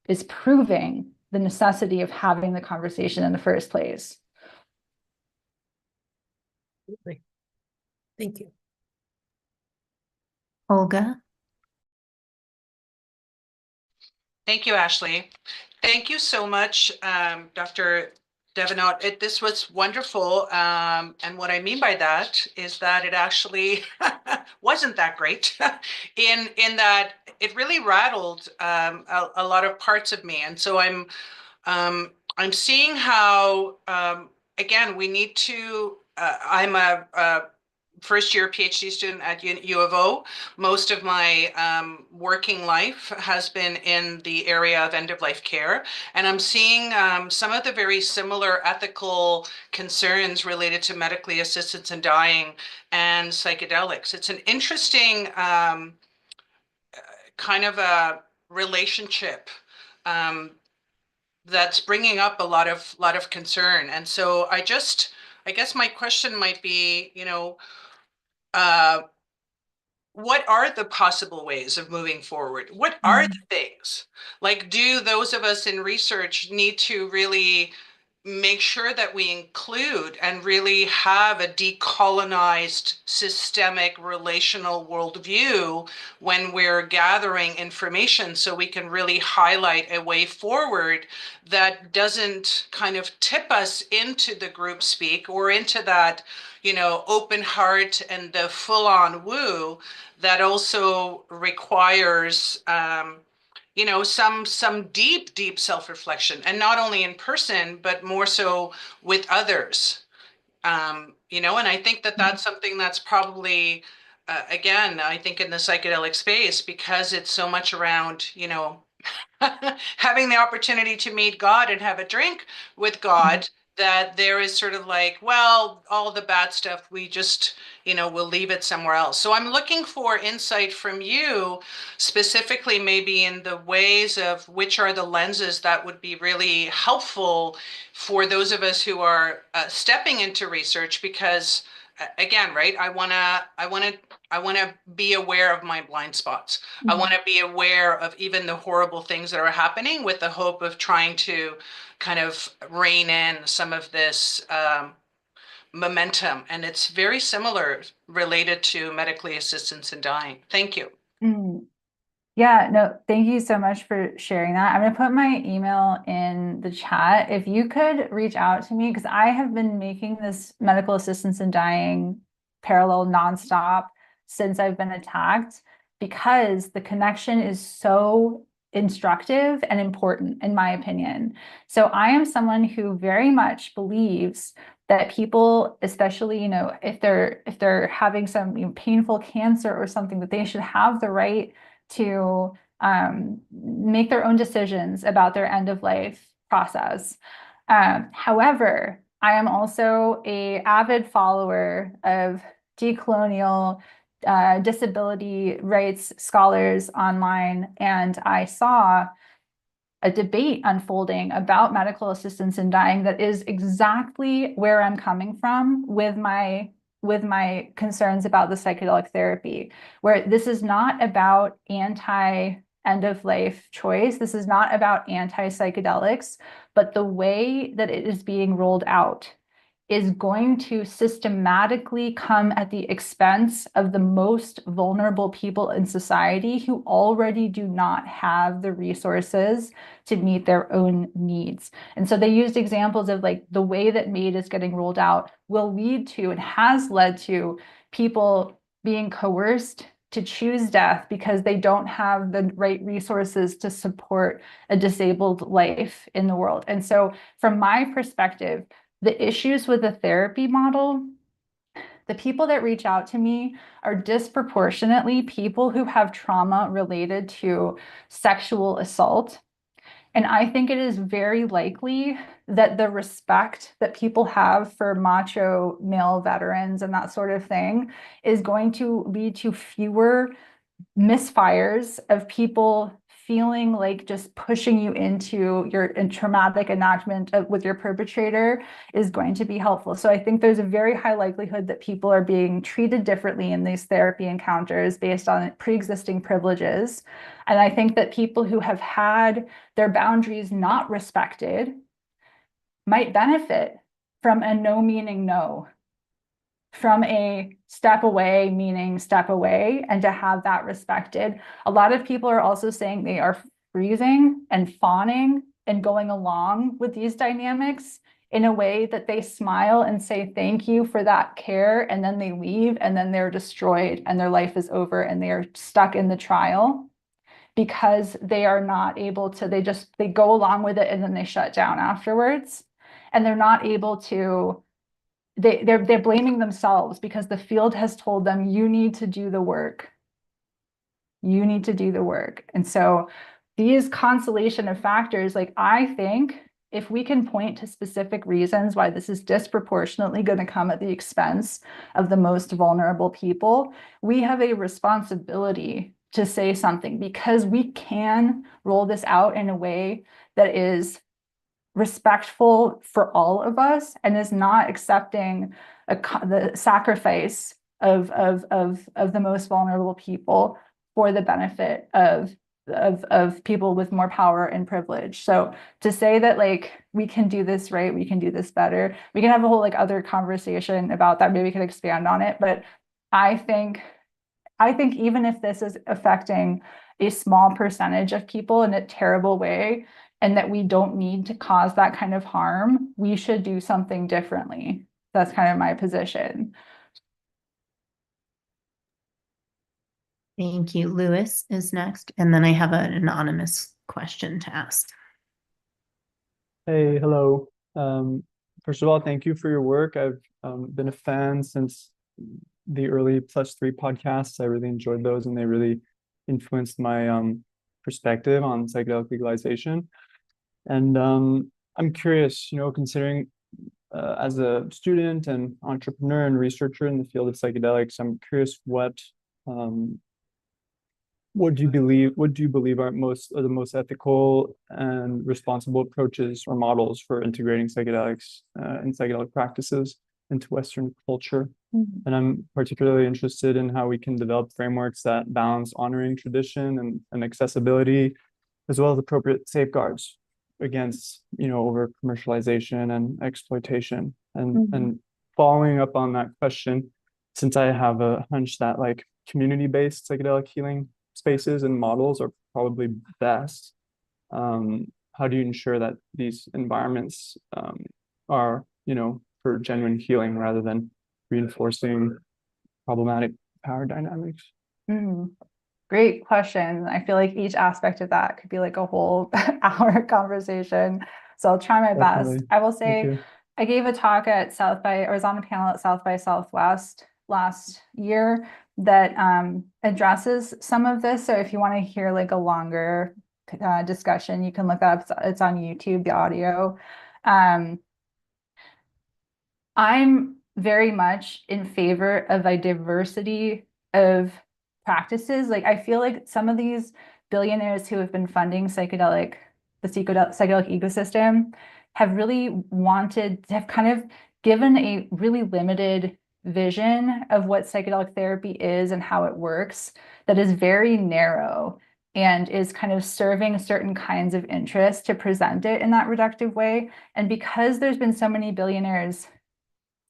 is proving the necessity of having the conversation in the first place. Thank you. Olga? Thank you, Ashley. Thank you so much, Dr. Devenot. This was wonderful. And what I mean by that is that it actually wasn't that great in that it really rattled a lot of parts of me. And so I'm seeing how, again, we need to, I'm a first year PhD student at U of O. Most of my working life has been in the area of end of life care. And I'm seeing some of the very similar ethical concerns related to medically assistance in dying and psychedelics. It's an interesting kind of a relationship that's bringing up a lot of concern. And so I guess my question might be, what are the possible ways of moving forward? What are the things? Like, do those of us in research need to really make sure that we include and really have a decolonized, systemic, relational worldview when we're gathering information, so we can really highlight a way forward that doesn't kind of tip us into the group speak or into that, open heart and the full-on woo that also requires some deep self-reflection, and not only in person, but more so with others. And I think that that's something that's probably, again, I think in the psychedelic space, because it's so much around, having the opportunity to meet God and have a drink with God, that there is sort of like, well, all the bad stuff, we just, we'll leave it somewhere else. So I'm looking for insight from you, specifically maybe in the ways of which are the lenses that would be really helpful for those of us who are stepping into research, because again, right, I want to be aware of my blind spots. I want to be aware of even the horrible things that are happening, with the hope of trying to kind of rein in some of this momentum. And it's very similar related to medically assistance in dying. Thank you. Yeah, no, thank you so much for sharing that. I'm going to put my email in the chat. If you could reach out to me, because I have been making this medical assistance in dying parallel nonstop since I've been attacked, because the connection is so instructive and important, in my opinion. So I am someone who very much believes that people, especially, if they're having some painful cancer or something, that they should have the right to make their own decisions about their end of life process. However, I am also an avid follower of decolonial disability rights scholars online, and I saw a debate unfolding about medical assistance in dying that is exactly where I'm coming from with my concerns about the psychedelic therapy, where this is not about anti-end of life choice. This is not about anti-psychedelics, but the way that it is being rolled out is going to systematically come at the expense of the most vulnerable people in society who already do not have the resources to meet their own needs. And so they used examples of like the way that MAID is getting rolled out will lead to and has led to people being coerced to choose death because they don't have the right resources to support a disabled life in the world. And so from my perspective, the issues with the therapy model, the people that reach out to me are disproportionately people who have trauma related to sexual assault. And I think it is very likely that the respect that people have for macho male veterans and that sort of thing is going to lead to fewer misfires of people feeling like just pushing you into your traumatic enactment with your perpetrator is going to be helpful. So I think there's a very high likelihood that people are being treated differently in these therapy encounters based on pre-existing privileges. And I think that people who have had their boundaries not respected might benefit from a no meaning no, from a step away meaning step away, and to have that respected. A lot of people are also saying they are freezing and fawning and going along with these dynamics in a way that they smile and say thank you for that care, and then they leave, and then they're destroyed and their life is over and they are stuck in the trial because they are not able to, they go along with it and then they shut down afterwards, and they're not able to, they're blaming themselves because the field has told them, you need to do the work. You need to do the work. And so these constellation of factors, like I think if we can point to specific reasons why this is disproportionately going to come at the expense of the most vulnerable people, we have a responsibility to say something, because we can roll this out in a way that is respectful for all of us and is not accepting the sacrifice of the most vulnerable people for the benefit of people with more power and privilege. So to say that like we can do this right, we can do this better, we can have a whole like other conversation about that. Maybe we could expand on it, but I think even if this is affecting a small percentage of people in a terrible way, and that we don't need to cause that kind of harm, we should do something differently. That's kind of my position. Thank you. Lewis is next, and then I have an anonymous question to ask. Hey, hello. First of all, thank you for your work. I've been a fan since the early +3 podcasts. I really enjoyed those, and they really influenced my perspective on psychedelic legalization. And I'm curious, considering as a student and entrepreneur and researcher in the field of psychedelics, I'm curious what do you believe are the most ethical and responsible approaches or models for integrating psychedelics and psychedelic practices into Western culture? Mm-hmm. And I'm particularly interested in how we can develop frameworks that balance honoring tradition and accessibility, as well as appropriate safeguards against, over commercialization and exploitation. And following up on that question, since I have a hunch that like community-based psychedelic healing spaces and models are probably best, how do you ensure that these environments are, for genuine healing rather than reinforcing problematic power dynamics? Great question. I feel like each aspect of that could be like a whole hour conversation. So I'll try my Definitely. best. I will Thank say you. I gave a talk at I was on a panel at South by Southwest last year that addresses some of this. So if you want to hear like a longer discussion, you can look that up. It's on YouTube, the audio. I'm very much in favor of a diversity of practices. Like I feel like some of these billionaires who have been funding the psychedelic ecosystem have really have kind of given a really limited vision of what psychedelic therapy is and how it works that is very narrow and is kind of serving certain kinds of interests to present it in that reductive way. And because there's been so many billionaires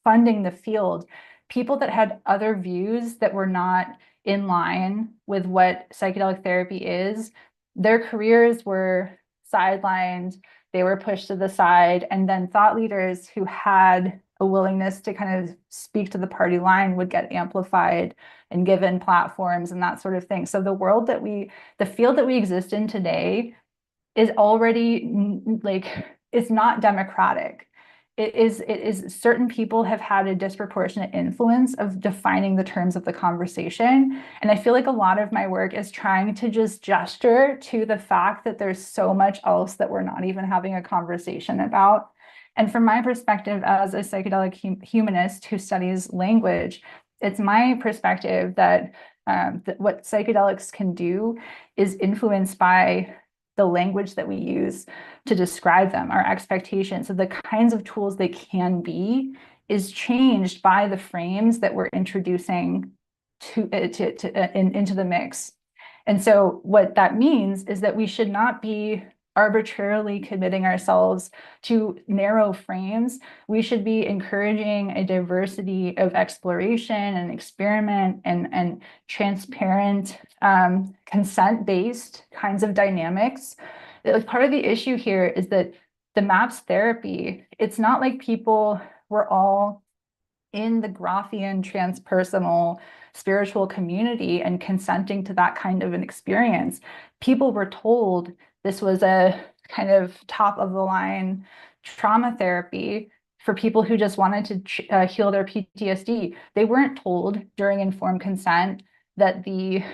funding the field, people that had other views that were not in line with what psychedelic therapy is, their careers were sidelined, they were pushed to the side, and then thought leaders who had a willingness to kind of speak to the party line would get amplified and given platforms and that sort of thing. So the field that we exist in today is already it's not democratic. It is certain people have had a disproportionate influence of defining the terms of the conversation. And I feel like a lot of my work is trying to just gesture to the fact that there's so much else that we're not even having a conversation about. And from my perspective as a psychedelic humanist who studies language, it's my perspective that what psychedelics can do is influenced by the language that we use to describe them. Our expectations of the kinds of tools they can be is changed by the frames that we're introducing into the mix. And so what that means is that we should not be arbitrarily committing ourselves to narrow frames. We should be encouraging a diversity of exploration and experiment and transparent, consent-based kinds of dynamics. Like, part of the issue here is that the MAPS therapy, it's not like people were all in the Grothian transpersonal spiritual community and consenting to that kind of an experience. People were told this was a kind of top of the line trauma therapy for people who just wanted to heal their PTSD. They weren't told during informed consent that the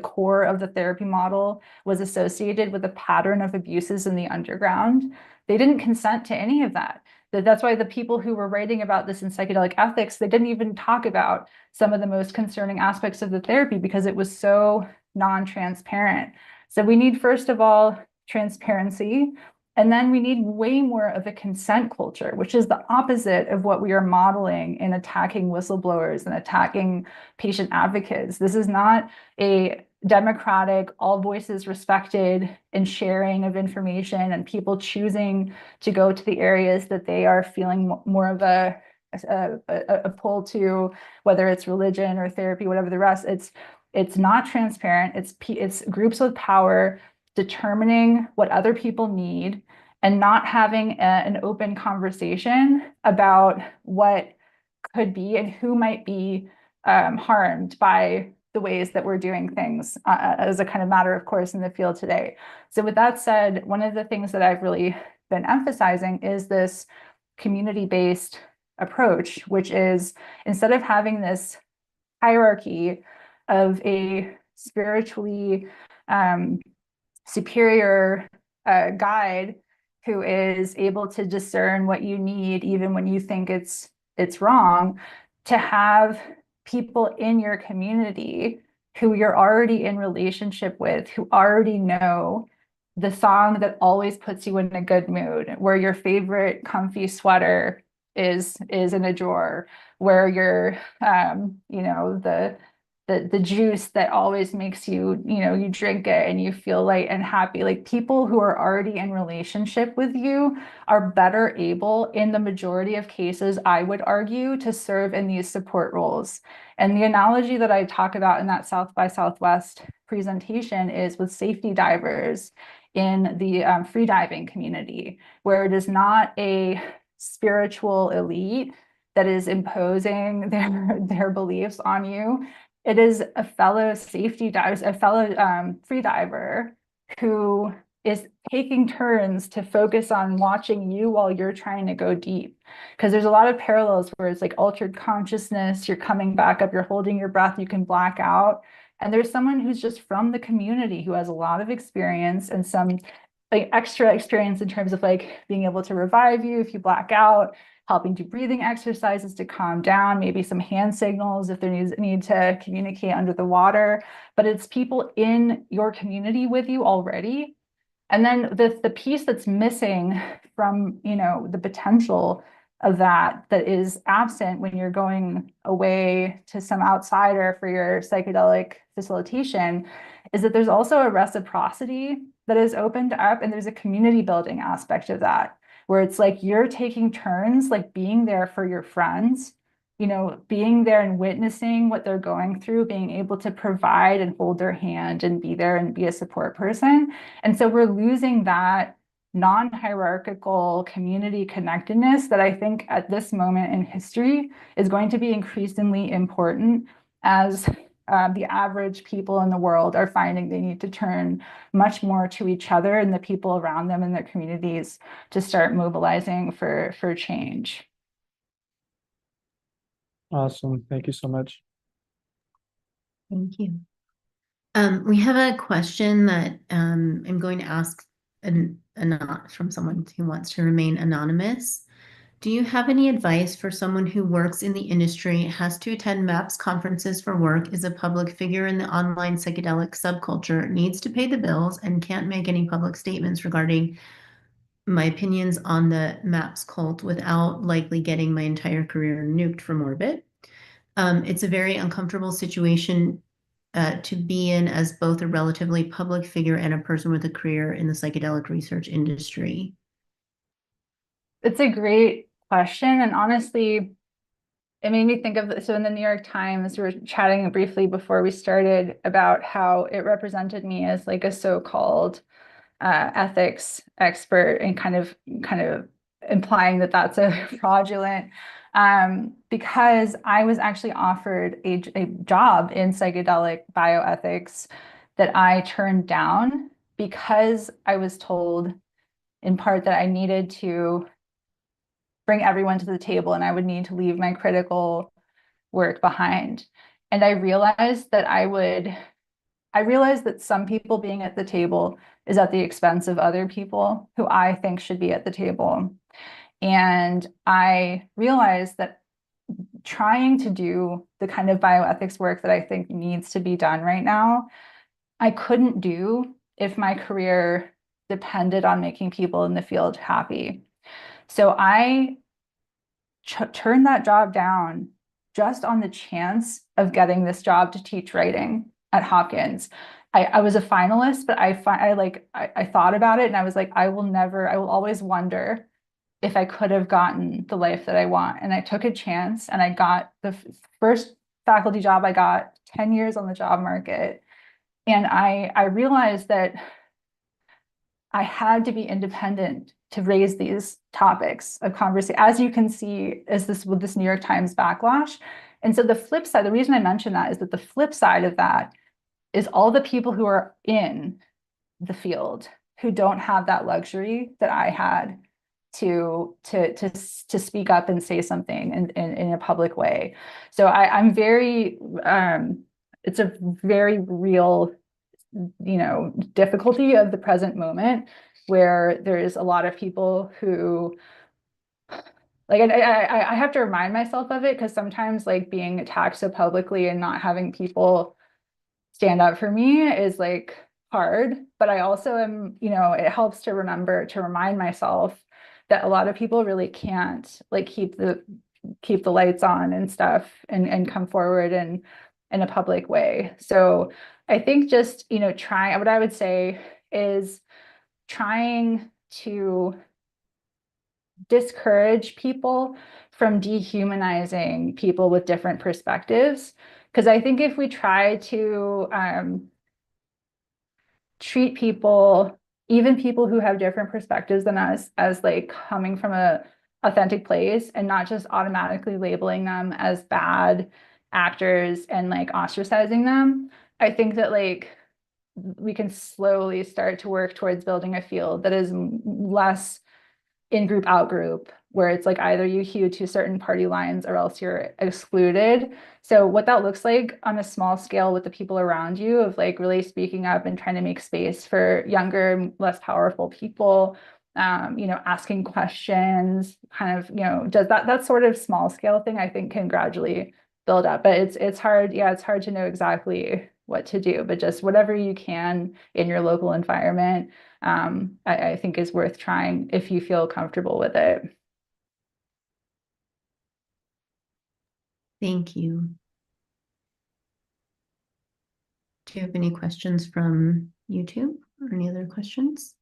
core of the therapy model was associated with a pattern of abuses in the underground. They didn't consent to any of that. That's why the people who were writing about this in psychedelic ethics, they didn't even talk about some of the most concerning aspects of the therapy because it was so non-transparent. So we need, first of all, transparency, and then we need way more of a consent culture, which is the opposite of what we are modeling in attacking whistleblowers and attacking patient advocates. This is not a democratic, all voices respected and sharing of information and people choosing to go to the areas that they are feeling more of a pull to, whether it's religion or therapy, whatever the rest. It's not transparent. It's groups with power determining what other people need and not having an open conversation about what could be and who might be harmed by the ways that we're doing things as a kind of matter of course in the field today. So with that said, one of the things that I've really been emphasizing is this community-based approach, which is, instead of having this hierarchy of a spiritually superior guide who is able to discern what you need even when you think it's wrong, to have people in your community who you're already in relationship with, who already know the song that always puts you in a good mood, where your favorite comfy sweater is in a drawer, where your the juice that always makes you, you drink it and you feel light and happy. Like, people who are already in relationship with you are better able, in the majority of cases, I would argue, to serve in these support roles. And the analogy that I talk about in that South by Southwest presentation is with safety divers in the freediving community, where it is not a spiritual elite that is imposing their beliefs on you. It is a fellow safety diver, a fellow free diver who is taking turns to focus on watching you while you're trying to go deep. Because there's a lot of parallels where it's like altered consciousness, you're coming back up, you're holding your breath, you can black out. And there's someone who's just from the community who has a lot of experience and some like extra experience in terms of like being able to revive you if you black out, helping do breathing exercises to calm down, maybe some hand signals if there need to communicate under the water. But it's people in your community with you already. And then the piece that's missing from, the potential of that is absent when you're going away to some outsider for your psychedelic facilitation, is that there's also a reciprocity that is opened up, and there's a community building aspect of that, where it's like you're taking turns, like being there for your friends, you know, being there and witnessing what they're going through, being able to provide and hold their hand and be there and be a support person. And so we're losing that non-hierarchical community connectedness that I think at this moment in history is going to be increasingly important as the average people in the world are finding they need to turn much more to each other and the people around them in their communities to start mobilizing for change. Awesome. Thank you so much. Thank you. We have a question that I'm going to ask from someone who wants to remain anonymous. Do you have any advice for someone who works in the industry, has to attend MAPS conferences for work, is a public figure in the online psychedelic subculture, needs to pay the bills, and can't make any public statements regarding my opinions on the MAPS cult without likely getting my entire career nuked from orbit? It's a very uncomfortable situation to be in as both a relatively public figure and a person with a career in the psychedelic research industry. It's a great question. And honestly, it made me think of, so in the New York Times, we were chatting briefly before we started about how it represented me as like a so-called ethics expert and kind of implying that that's a fraudulent, because I was actually offered a job in psychedelic bioethics that I turned down because I was told in part that I needed to bring everyone to the table and I would need to leave my critical work behind. And I realized that some people being at the table is at the expense of other people who I think should be at the table. And I realized that trying to do the kind of bioethics work that I think needs to be done right now, I couldn't do if my career depended on making people in the field happy. So I turned that job down just on the chance of getting this job to teach writing at Hopkins. I was a finalist, but I thought about it and I was like, I will always wonder if I could have gotten the life that I want. And I took a chance and I got the first faculty job I got, 10 years on the job market. And I realized that I had to be independent to raise these topics of conversation, as you can see, with this New York Times backlash. And so the flip side, the reason I mention that is that the flip side of that is all the people who are in the field who don't have that luxury that I had to speak up and say something in a public way. So I'm very, it's a very real, difficulty of the present moment where there's a lot of people who, like, I have to remind myself of it because sometimes like being attacked so publicly and not having people stand up for me is like hard, but I also am, it helps to remind myself that a lot of people really can't like keep the lights on and stuff and come forward in a public way. So I think just, what I would say is trying to discourage people from dehumanizing people with different perspectives. Because I think if we try to treat people, even people who have different perspectives than us, as like coming from a authentic place and not just automatically labeling them as bad actors and like ostracizing them, I think that like we can slowly start to work towards building a field that is less in-group, out-group, where it's like either you hew to certain party lines or else you're excluded. So what that looks like on a small scale with the people around you of like really speaking up and trying to make space for younger, less powerful people, asking questions, kind of, does that sort of small scale thing I think can gradually build up. But it's hard, it's hard to know exactly what to do, but just whatever you can in your local environment, I think is worth trying if you feel comfortable with it. Thank you. Do you have any questions from YouTube or any other questions?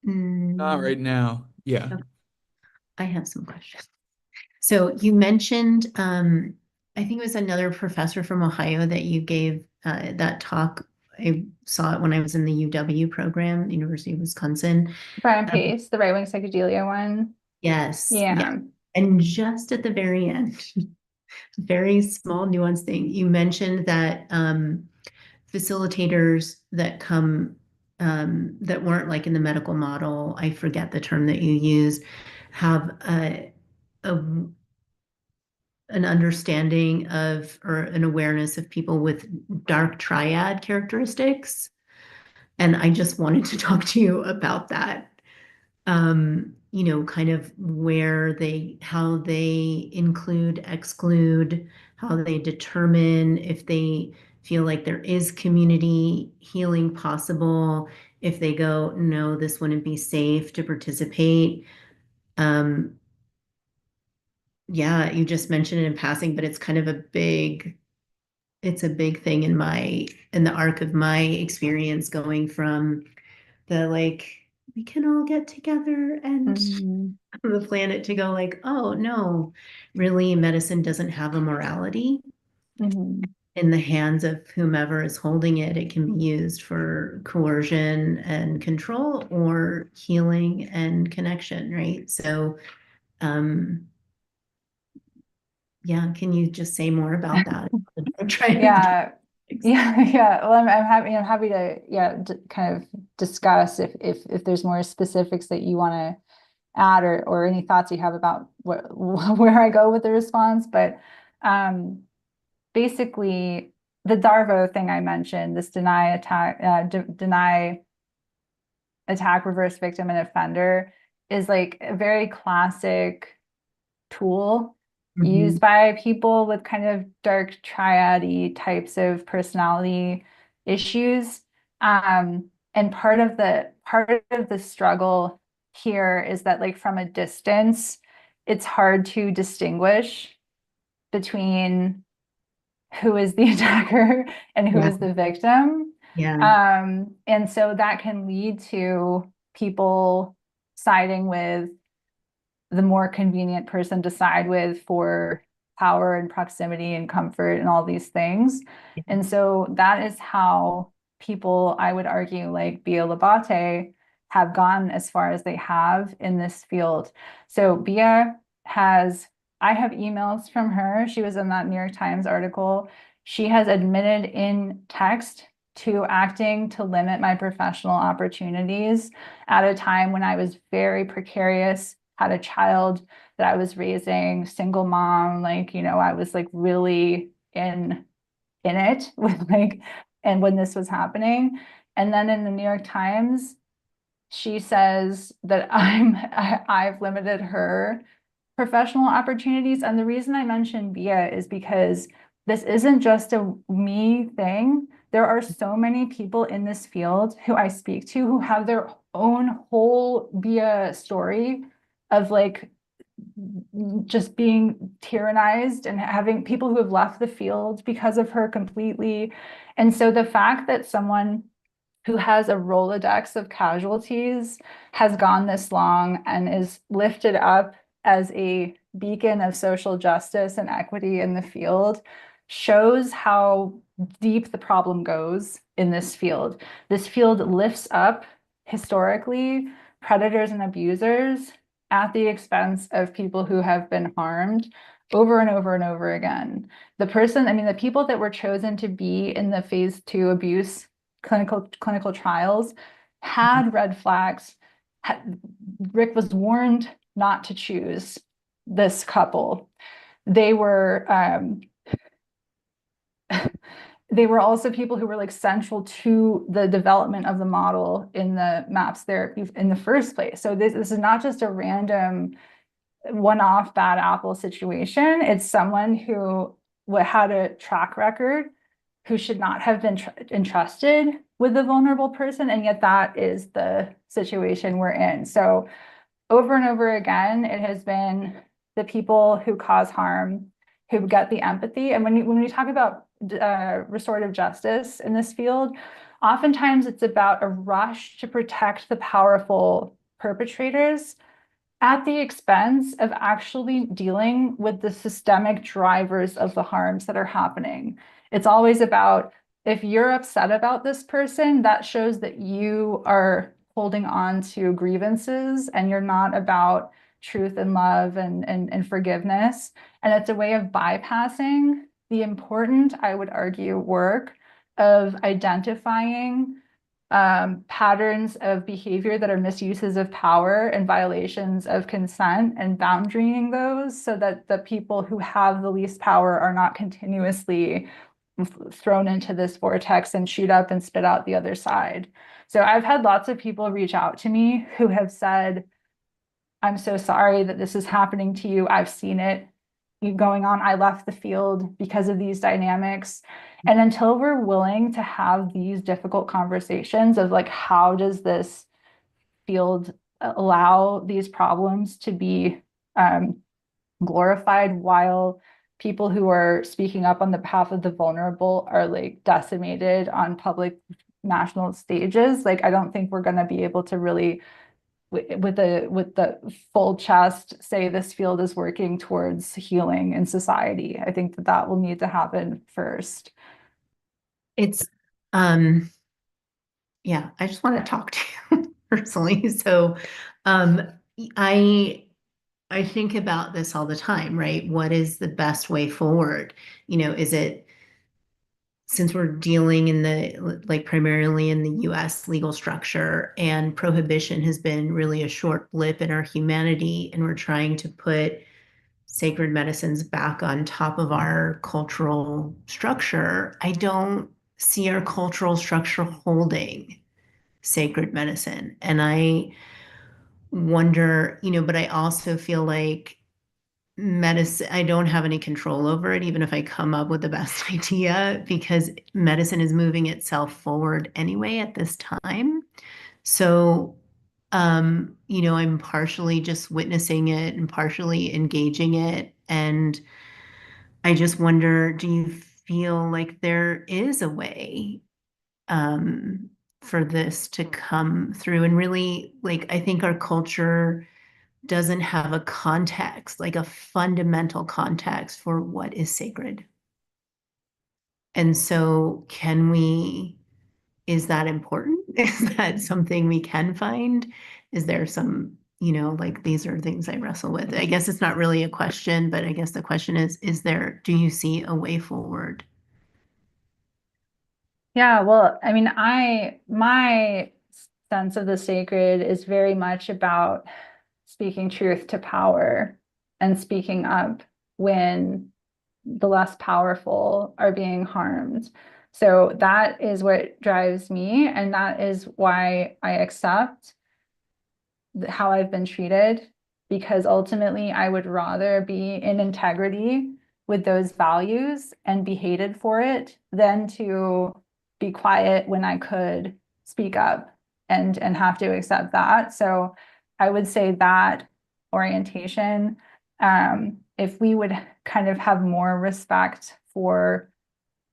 Not right now. Yeah. Okay. I have some questions. So you mentioned, I think it was another professor from Ohio that you gave that talk. I saw it when I was in the UW program, University of Wisconsin. Brian Pace, the right-wing psychedelia one. Yes, Yeah. And just at the very end, very small nuanced thing, you mentioned that facilitators that come that weren't like in the medical model, I forget the term that you used, have an understanding of or an awareness of people with dark triad characteristics. And I just wanted to talk to you about that. You know, kind of how they include, exclude, how they determine if they feel like there is community healing possible, if they go, no, this wouldn't be safe to participate. Yeah, you just mentioned it in passing, but it's kind of it's a big thing in the arc of my experience going from the like, we can all get together and the planet to go like, oh no, really medicine doesn't have a morality. In the hands of whomever is holding it, it can be used for coercion and control or healing and connection, right? So, yeah, can you just say more about that? Yeah. Yeah. Well, I'm happy to kind of discuss if there's more specifics that you want to add or any thoughts you have about where I go with the response. But basically, the Darvo thing I mentioned, this deny, attack, reverse victim, and offender, is like a very classic tool used by people with kind of dark triad-y types of personality issues. And part of the struggle here is that, like, from a distance, it's hard to distinguish between who is the attacker and who is the victim. And so that can lead to people siding with the more convenient person to side with for power and proximity and comfort and all these things. And so that is how people, I would argue, like Bia Labate, have gone as far as they have in this field. So Bia I have emails from her. She was in that New York Times article. She has admitted in text to acting to limit my professional opportunities at a time when I was very precarious, had a child that I was raising, single mom, like, you know, I was like really in it with like, and when this was happening. And then in the New York Times, she says that I've limited her professional opportunities. And the reason I mentioned Bia is because this isn't just a me thing. There are so many people in this field who I speak to who have their own whole Bia story of like just being tyrannized and having people who have left the field because of her completely. And so the fact that someone who has a Rolodex of casualties has gone this long and is lifted up as a beacon of social justice and equity in the field shows how deep the problem goes in this field. This field lifts up historically predators and abusers at the expense of people who have been harmed over and over and over again. The people that were chosen to be in the phase 2 abuse clinical trials had red flags. Rick was warned not to choose this couple. They were also people who were like central to the development of the model in the MAPS therapy in the first place. So this is not just a random one-off bad apple situation. It's someone who had a track record, who should not have been entrusted with the vulnerable person. And yet that is the situation we're in. So over and over again, it has been the people who cause harm, who get the empathy. And when we talk about restorative justice in this field, oftentimes it's about a rush to protect the powerful perpetrators at the expense of actually dealing with the systemic drivers of the harms that are happening. It's always about, if you're upset about this person, that shows that you are holding on to grievances and you're not about truth and love and forgiveness. And it's a way of bypassing the important, I would argue, work of identifying patterns of behavior that are misuses of power and violations of consent, and boundarying those so that the people who have the least power are not continuously thrown into this vortex and shoot up and spit out the other side. So I've had lots of people reach out to me who have said, I'm so sorry that this is happening to you. I've seen it going on. I left the field because of these dynamics. And until we're willing to have these difficult conversations of like, how does this field allow these problems to be glorified while people who are speaking up on the behalf of the vulnerable are like decimated on public national stages, like I don't think we're going to be able to really with the full chest say this field is working towards healing in society. I think that will need to happen first. It's, yeah, I just want to talk to you personally. So, I think about this all the time, right? What is the best way forward? Is it, since we're dealing in the, like primarily in the US legal structure, and prohibition has been really a short blip in our humanity, and we're trying to put sacred medicines back on top of our cultural structure, I don't see our cultural structure holding sacred medicine. And I wonder, but I also feel like medicine, I don't have any control over it, even if I come up with the best idea, because medicine is moving itself forward anyway at this time. So, I'm partially just witnessing it and partially engaging it. And I just wonder, do you feel like there is a way for this to come through? And really, like, I think our culture doesn't have a context, like a fundamental context for what is sacred. And so is that important? Is that something we can find? Is there some, like these are things I wrestle with. I guess it's not really a question, but I guess the question is do you see a way forward? Yeah, well, I mean, my sense of the sacred is very much about speaking truth to power and speaking up when the less powerful are being harmed. So that is what drives me, and that is why I accept how I've been treated, because ultimately I would rather be in integrity with those values and be hated for it than to be quiet when I could speak up and have to accept that. So I would say that orientation, if we would kind of have more respect for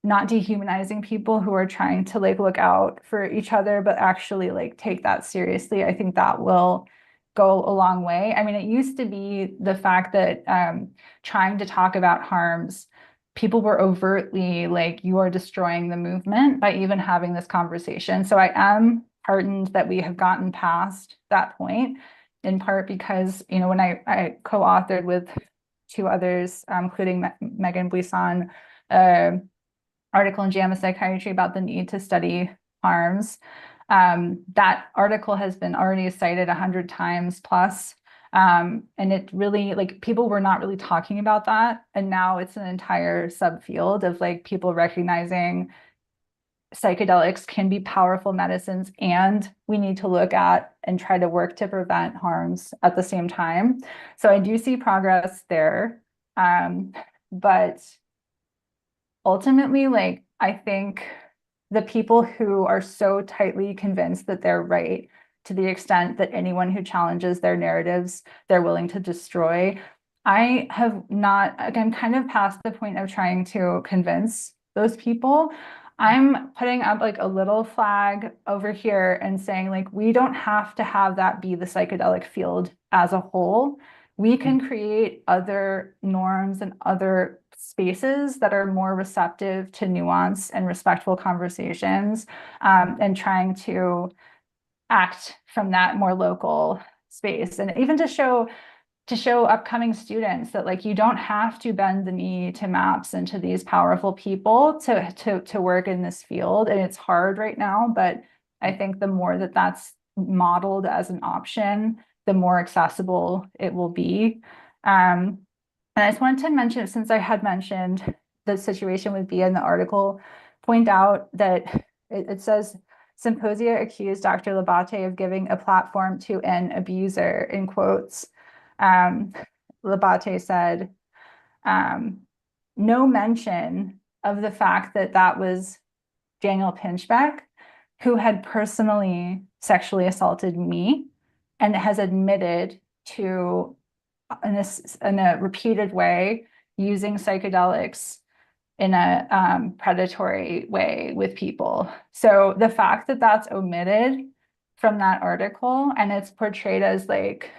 not dehumanizing people who are trying to like look out for each other, but actually like take that seriously, I think that will go a long way. I mean, it used to be the fact that trying to talk about harms, people were overtly like, you are destroying the movement by even having this conversation. So I am heartened that we have gotten past that point, in part because, when I co-authored with two others, including Megan Buisson, article in JAMA Psychiatry about the need to study harms. That article has been already cited 100 times plus. And it really, like, people were not really talking about that. And now it's an entire subfield of like people recognizing psychedelics can be powerful medicines, and we need to look at and try to work to prevent harms at the same time. So I do see progress there. But ultimately, like, I think the people who are so tightly convinced that they're right, to the extent that anyone who challenges their narratives, they're willing to destroy. I have not, I'm kind of past the point of trying to convince those people. I'm putting up like a little flag over here and saying like, we don't have to have that be the psychedelic field as a whole. We can create other norms and other spaces that are more receptive to nuance and respectful conversations, and trying to act from that more local space. And even to show upcoming students that like you don't have to bend the knee to maps and to these powerful people to work in this field. And it's hard right now, but I think the more that that's modeled as an option, the more accessible it will be. And I just wanted to mention, since I had mentioned the situation with Bia in the article, point out that it says Symposia accused Dr. Labate of giving a platform to an abuser, in quotes. Labate said, no mention of the fact that that was Daniel Pinchbeck, who had personally sexually assaulted me and has admitted to, in a repeated way, using psychedelics in a predatory way with people. So the fact that that's omitted from that article and it's portrayed as like,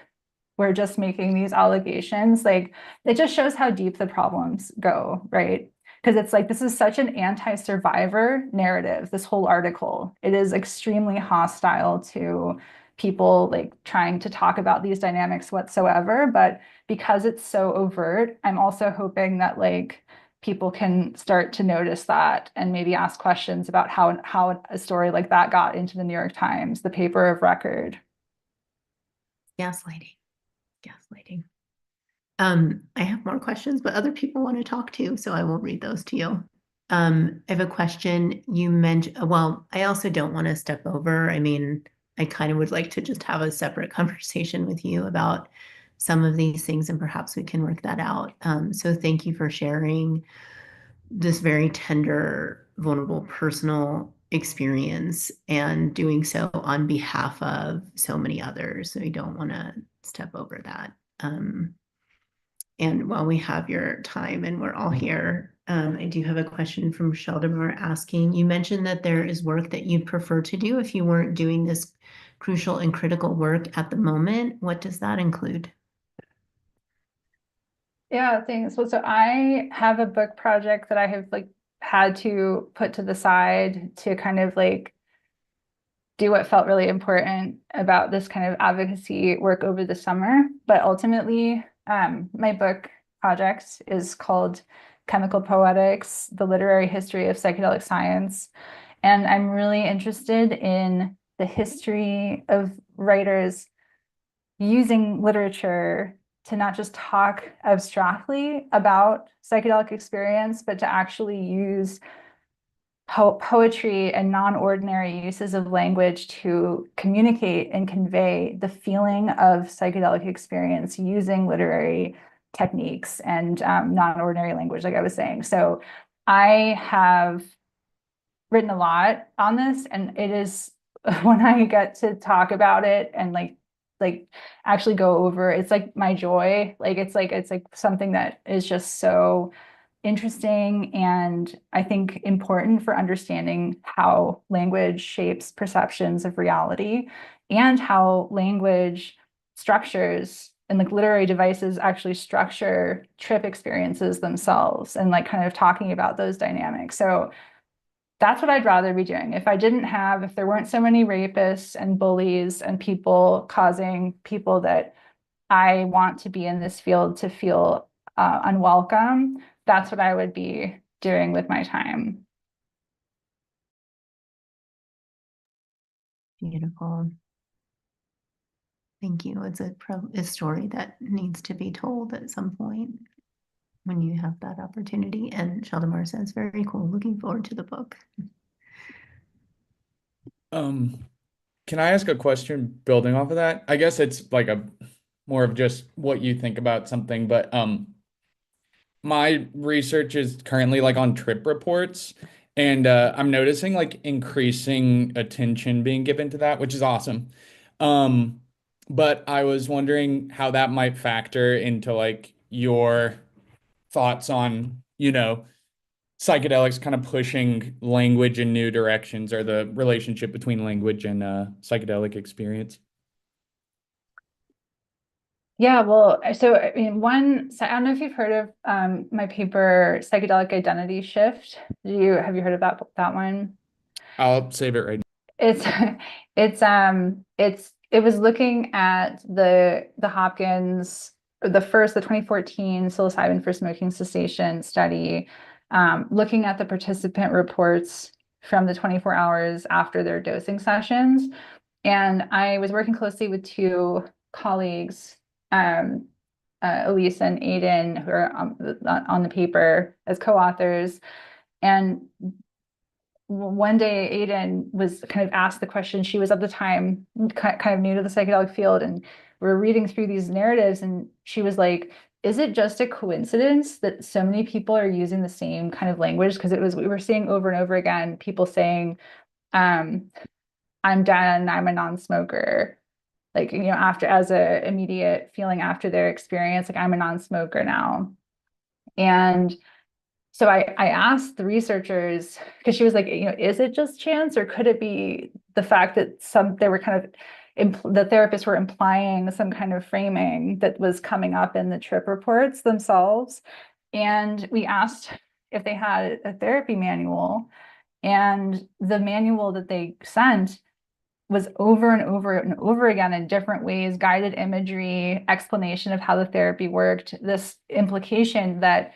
we're just making these allegations, like it just shows how deep the problems go, right? Because it's like, this is such an anti-survivor narrative, this whole article. It is extremely hostile to people like trying to talk about these dynamics whatsoever. But because it's so overt, I'm also hoping that like people can start to notice that and maybe ask questions about how a story like that got into the New York Times, the paper of record. Gaslighting. I have more questions, but other people want to talk too, so I will read those to you. I have a question. You mentioned, well, I also don't want to step over. I mean, I kind of would like to just have a separate conversation with you about some of these things, and perhaps we can work that out. So thank you for sharing this very tender, vulnerable, personal experience and doing so on behalf of so many others. So I don't want to step over that. And while we have your time and we're all here, I do have a question from Sheldamar asking, you mentioned that there is work that you'd prefer to do if you weren't doing this crucial and critical work at the moment. What does that include? Yeah, thanks. Well, so I have a book project that I have like had to put to the side to kind of like do what felt really important about this kind of advocacy work over the summer. But ultimately, my book project is called Chemical Poetics, The Literary History of Psychedelic Science. And I'm really interested in the history of writers using literature to not just talk abstractly about psychedelic experience, but to actually use poetry and non-ordinary uses of language to communicate and convey the feeling of psychedelic experience using literary techniques and non-ordinary language, like I was saying. So I have written a lot on this, and it is when I get to talk about it and like actually go over, it's like my joy. Like it's like something that is just so interesting and I think important for understanding how language shapes perceptions of reality and how language structures and like literary devices actually structure trip experiences themselves and like kind of talking about those dynamics. So that's what I'd rather be doing. If there weren't so many rapists and bullies and people causing people that I want to be in this field to feel unwelcome, that's what I would be doing with my time. Beautiful. Thank you. It's a story that needs to be told at some point when you have that opportunity. And Sheldamar says, very cool. Looking forward to the book. Can I ask a question building off of that? I guess it's like a more of just what you think about something, but my research is currently like on trip reports, and I'm noticing like increasing attention being given to that, which is awesome. Um, but I was wondering how that might factor into like your thoughts on, psychedelics kind of pushing language in new directions, or the relationship between language and psychedelic experience? Yeah, well, so I mean, so I don't know if you've heard of my paper, Psychedelic Identity Shift. Have you heard of that one? I'll save it right now. It's it was looking at the Hopkins, the 2014 psilocybin for smoking cessation study, looking at the participant reports from the 24 hours after their dosing sessions. And I was working closely with two colleagues, Elise and Aiden, who are on the paper as co-authors. And one day Aiden was kind of asked the question. She was at the time kind of new to the psychedelic field, and we're reading through these narratives, and she was like, is it just a coincidence that so many people are using the same kind of language? Because we were seeing over and over again people saying, I'm done, I'm a non-smoker, like, after, as a immediate feeling after their experience, like, I'm a non-smoker now. And so I asked the researchers, because she was like, is it just chance, or could it be the fact that they were kind of the therapists were implying some kind of framing that was coming up in the trip reports themselves? And we asked if they had a therapy manual, and the manual that they sent was over and over and over again in different ways, guided imagery, explanation of how the therapy worked, this implication that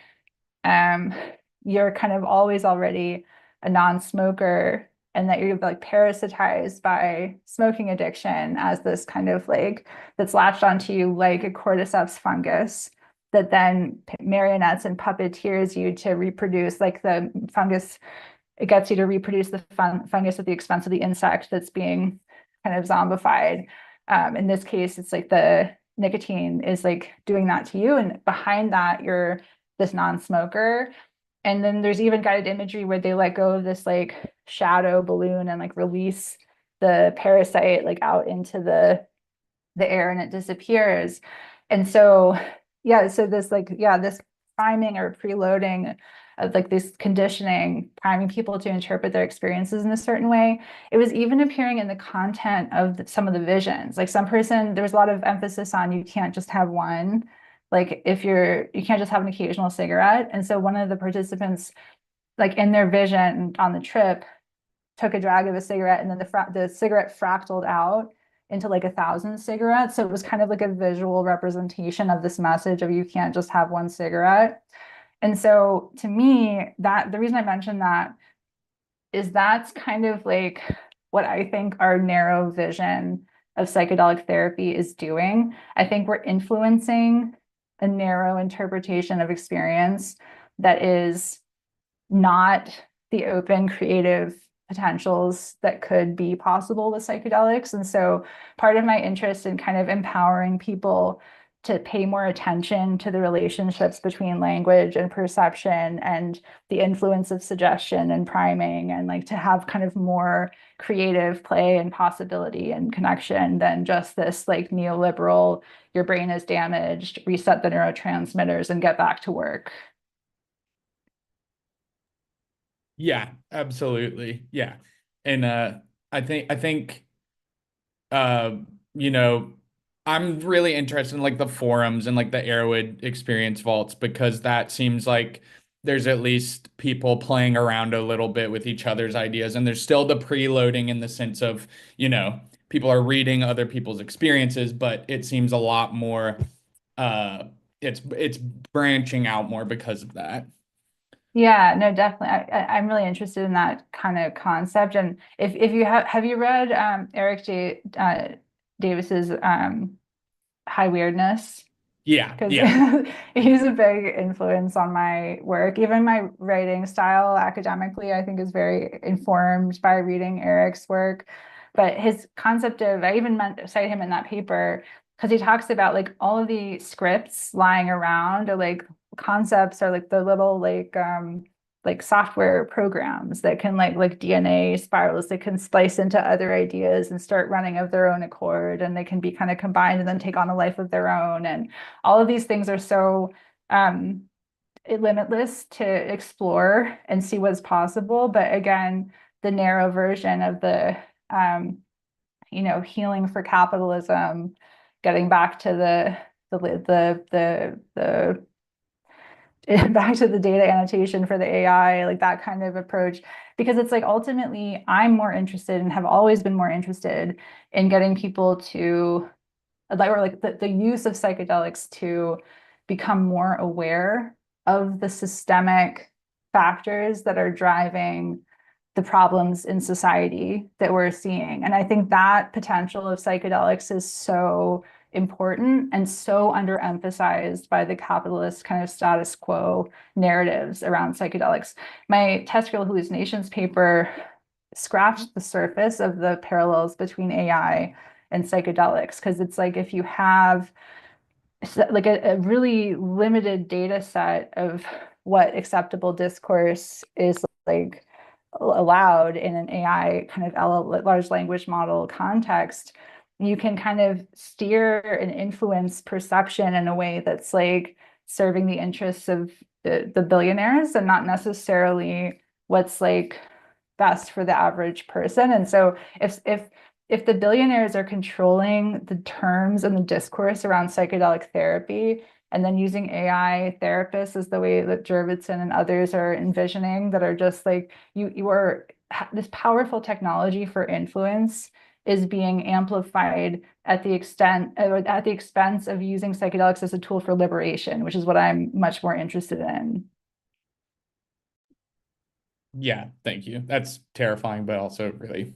you're kind of always already a non-smoker, and that you're like parasitized by smoking addiction as this kind of like that's latched onto you like a cordyceps fungus that then marionettes and puppeteers you to reproduce. Like the fungus, it gets you to reproduce the fungus at the expense of the insect that's being kind of zombified. In this case, it's like the nicotine is like doing that to you, and behind that, you're this non-smoker. And then there's even guided imagery where they let go of this like shadow balloon and like release the parasite like out into the air, and it disappears. And so, so this priming or preloading of like this conditioning, priming people to interpret their experiences in a certain way. It was even appearing in the content of some of the visions. Like there was a lot of emphasis on you can't just have one. Like you can't just have an occasional cigarette. And so one of the participants, like in their vision on the trip, took a drag of a cigarette, and then the cigarette fractaled out into like 1,000 cigarettes. So it was kind of like a visual representation of this message of you can't just have one cigarette. And so to me, that the reason I mentioned that is that's kind of like what I think our narrow vision of psychedelic therapy is doing. I think we're influencing a narrow interpretation of experience that is not the open creative potentials that could be possible with psychedelics. And so part of my interest in kind of empowering people to pay more attention to the relationships between language and perception and the influence of suggestion and priming, and like to have kind of more creative play and possibility and connection than just this like neoliberal, your brain is damaged, reset the neurotransmitters and get back to work. Yeah, absolutely. Yeah. And I think uh you know, I'm really interested in like the forums and like the Airwood experience vaults, because that seems like there's at least people playing around a little bit with each other's ideas, and there's still the preloading in the sense of, people are reading other people's experiences, but it seems a lot more uh it's branching out more because of that. Yeah, no, definitely. I'm really interested in that kind of concept. And if you have you read Eric Davis's High Weirdness? Yeah, Because yeah. he's a big influence on my work. Even my writing style academically, I think, is very informed by reading Eric's work. But his concept of, I even cite him in that paper, because he talks about like all of the scripts lying around, or like concepts, are like the little like software programs that can like DNA spirals that can splice into other ideas and start running of their own accord, and they can be kind of combined and then take on a life of their own. And all of these things are so limitless to explore and see what's possible. But again, the narrow version of the healing for capitalism, getting back to the back to the data annotation for the AI, like that kind of approach, because it's like ultimately I'm more interested and have always been more interested in getting people to like the use of psychedelics to become more aware of the systemic factors that are driving the problems in society that we're seeing. And I think that potential of psychedelics is so important and so underemphasized by the capitalist kind of status quo narratives around psychedelics. My test-real hallucinations paper scratched the surface of the parallels between AI and psychedelics, because it's like if you have like a really limited data set of what acceptable discourse is like allowed in an AI kind of large language model context, you can kind of steer and influence perception in a way that's like serving the interests of the billionaires and not necessarily what's like best for the average person. And so if the billionaires are controlling the terms and the discourse around psychedelic therapy, and then using AI therapists as the way that Jurvetson and others are envisioning, that are just like, this powerful technology for influence is being amplified at the expense of using psychedelics as a tool for liberation, which is what I'm much more interested in. Yeah, thank you. That's terrifying, but also really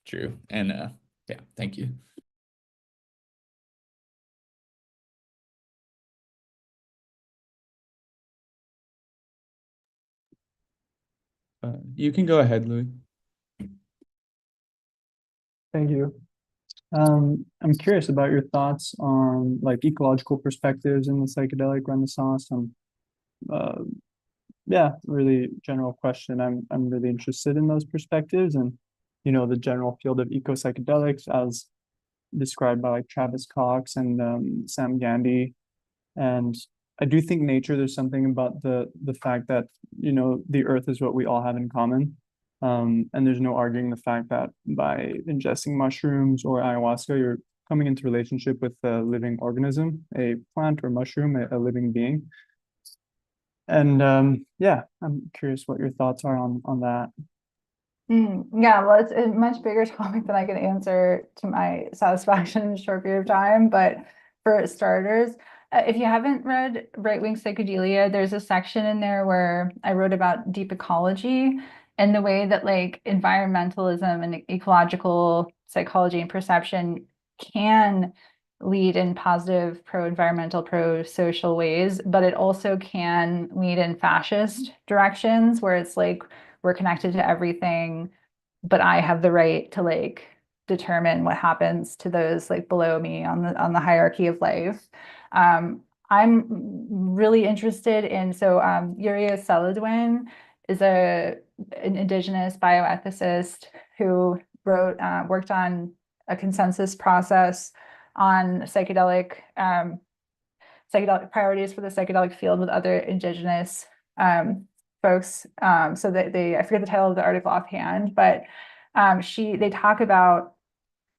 true. And yeah, thank you. You can go ahead, Louis. Thank you. I'm curious about your thoughts on like ecological perspectives in the psychedelic renaissance. Yeah, really general question. I'm really interested in those perspectives and the general field of eco psychedelics as described by like Travis Cox and Sam Gandy. And I do think nature, there's something about the fact that the earth is what we all have in common. And there's no arguing the fact that by ingesting mushrooms or ayahuasca, you're coming into relationship with a living organism, a plant or mushroom, a living being. And yeah, I'm curious what your thoughts are on that. Yeah, well, it's a much bigger topic than I can answer to my satisfaction in a short period of time. But for starters, if you haven't read Right Wing Psychedelia, there's a section in there where I wrote about deep ecology and the way that like environmentalism and ecological psychology and perception can lead in positive pro-environmental, pro-social ways, but it also can lead in fascist directions where it's like we're connected to everything, but I have the right to like determine what happens to those like below me on the hierarchy of life. I'm really interested in, so Uriah Seladwin is an indigenous bioethicist who worked on a consensus process on psychedelic priorities for the psychedelic field with other indigenous folks. So that I forget the title of the article offhand, but they talk about,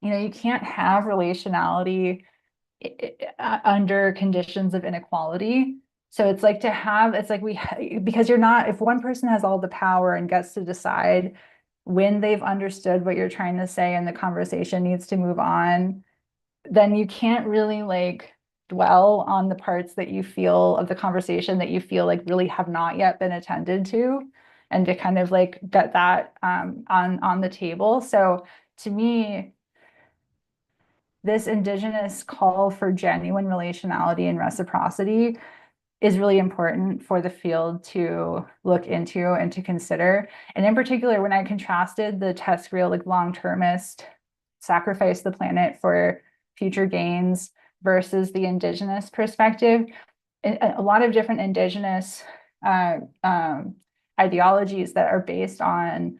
you can't have relationality under conditions of inequality. So it's like because if one person has all the power and gets to decide when they've understood what you're trying to say and the conversation needs to move on, then you can't really like dwell on the parts that you feel of the conversation that you feel like really have not yet been attended to, and to kind of like get that on the table. So to me, this indigenous call for genuine relationality and reciprocity is really important for the field to look into and to consider. And in particular, when I contrasted the test-real, like long-termist, sacrifice the planet for future gains versus the indigenous perspective, a lot of different indigenous ideologies that are based on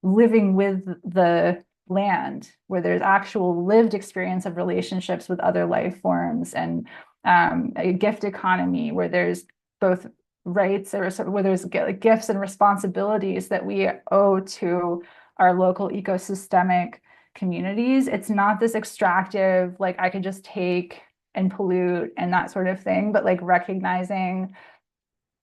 living with the land, where there's actual lived experience of relationships with other life forms, and a gift economy where there's both rights or where there's like gifts and responsibilities that we owe to our local ecosystemic communities. It's not this extractive, like I could just take and pollute and that sort of thing, but like recognizing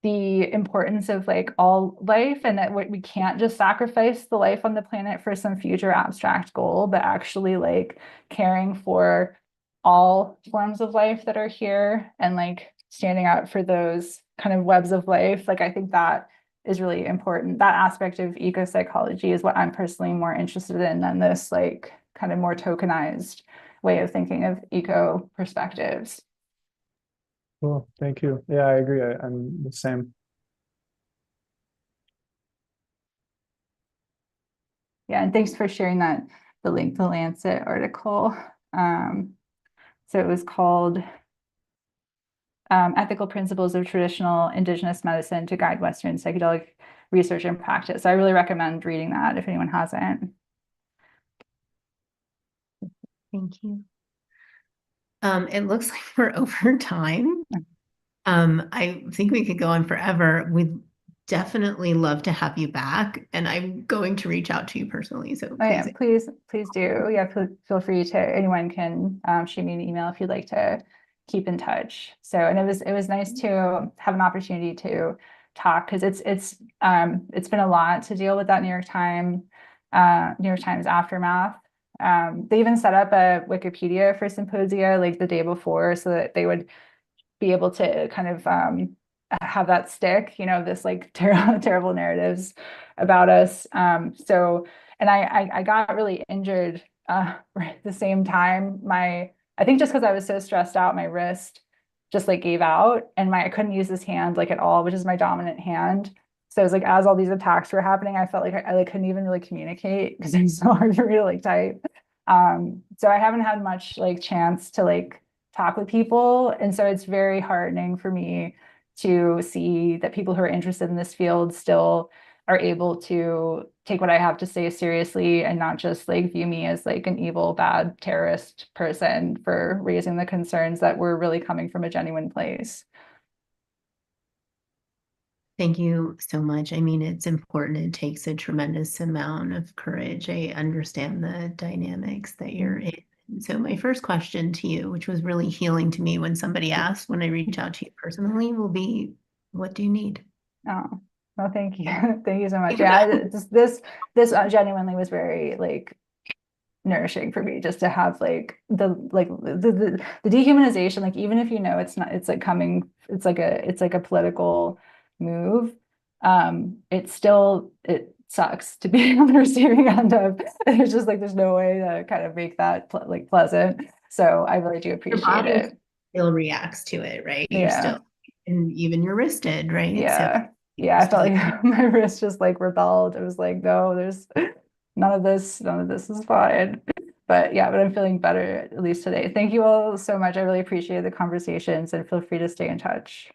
the importance of like all life, and that we can't just sacrifice the life on the planet for some future abstract goal, but actually like caring for all forms of life that are here and like standing out for those kind of webs of life. Like I think that is really important. That aspect of eco-psychology is what I'm personally more interested in than this like kind of more tokenized way of thinking of eco perspectives. Cool, thank you. Yeah, I agree. I'm the same. Yeah, and thanks for sharing that, the link, the Lancet article. So it was called Ethical Principles of Traditional Indigenous Medicine to Guide Western Psychedelic Research and Practice. So I really recommend reading that if anyone hasn't. Thank you. It looks like we're over time. I think we could go on forever. We'd definitely love to have you back, and I'm going to reach out to you personally. So Oh yeah, please. please do. Yeah, feel free to, anyone can shoot me an email if you'd like to keep in touch. So, and it was nice to have an opportunity to talk, because it's been a lot to deal with that New York Times aftermath. They even set up a Wikipedia for symposia like the day before, so that they would be able to kind of have that stick, you know, this like terrible narratives about us. So, and I got really injured right at the same time. I think just because I was so stressed out, my wrist just like gave out, and I couldn't use this hand like at all, which is my dominant hand. So it was like, as all these attacks were happening, I felt like I like couldn't even really communicate because it's so hard for me to like type. So I haven't had much like chance to like talk with people. And so it's very heartening for me to see that people who are interested in this field still are able to take what I have to say seriously, and not just like view me as like an evil, bad terrorist person for raising the concerns that were really coming from a genuine place. Thank you so much. I mean, it's important. It takes a tremendous amount of courage. I understand the dynamics that you're in. So my first question to you, which was really healing to me when somebody asked, when I reach out to you personally, will be, what do you need? Oh, well, thank you. Thank you so much. Yeah, this genuinely was very like nourishing for me, just to have like the dehumanization, like even if you know it's not, it's like coming, it's like a political move. It sucks to be on the receiving end of. It's just like there's no way to kind of make that like pleasant. So I really do appreciate it. Still reacts to it, right? You're Yeah. still, and even your wrist did, right? Yeah. Yeah, I felt like my wrist just like rebelled. It was like, no, there's none of this is fine. But yeah, but I'm feeling better at least today. Thank you all so much. I really appreciate the conversations, and feel free to stay in touch.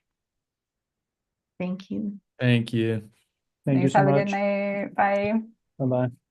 Thank you. Thank you. Thank you Thanks. so Have a much. good night. Bye. Bye-bye.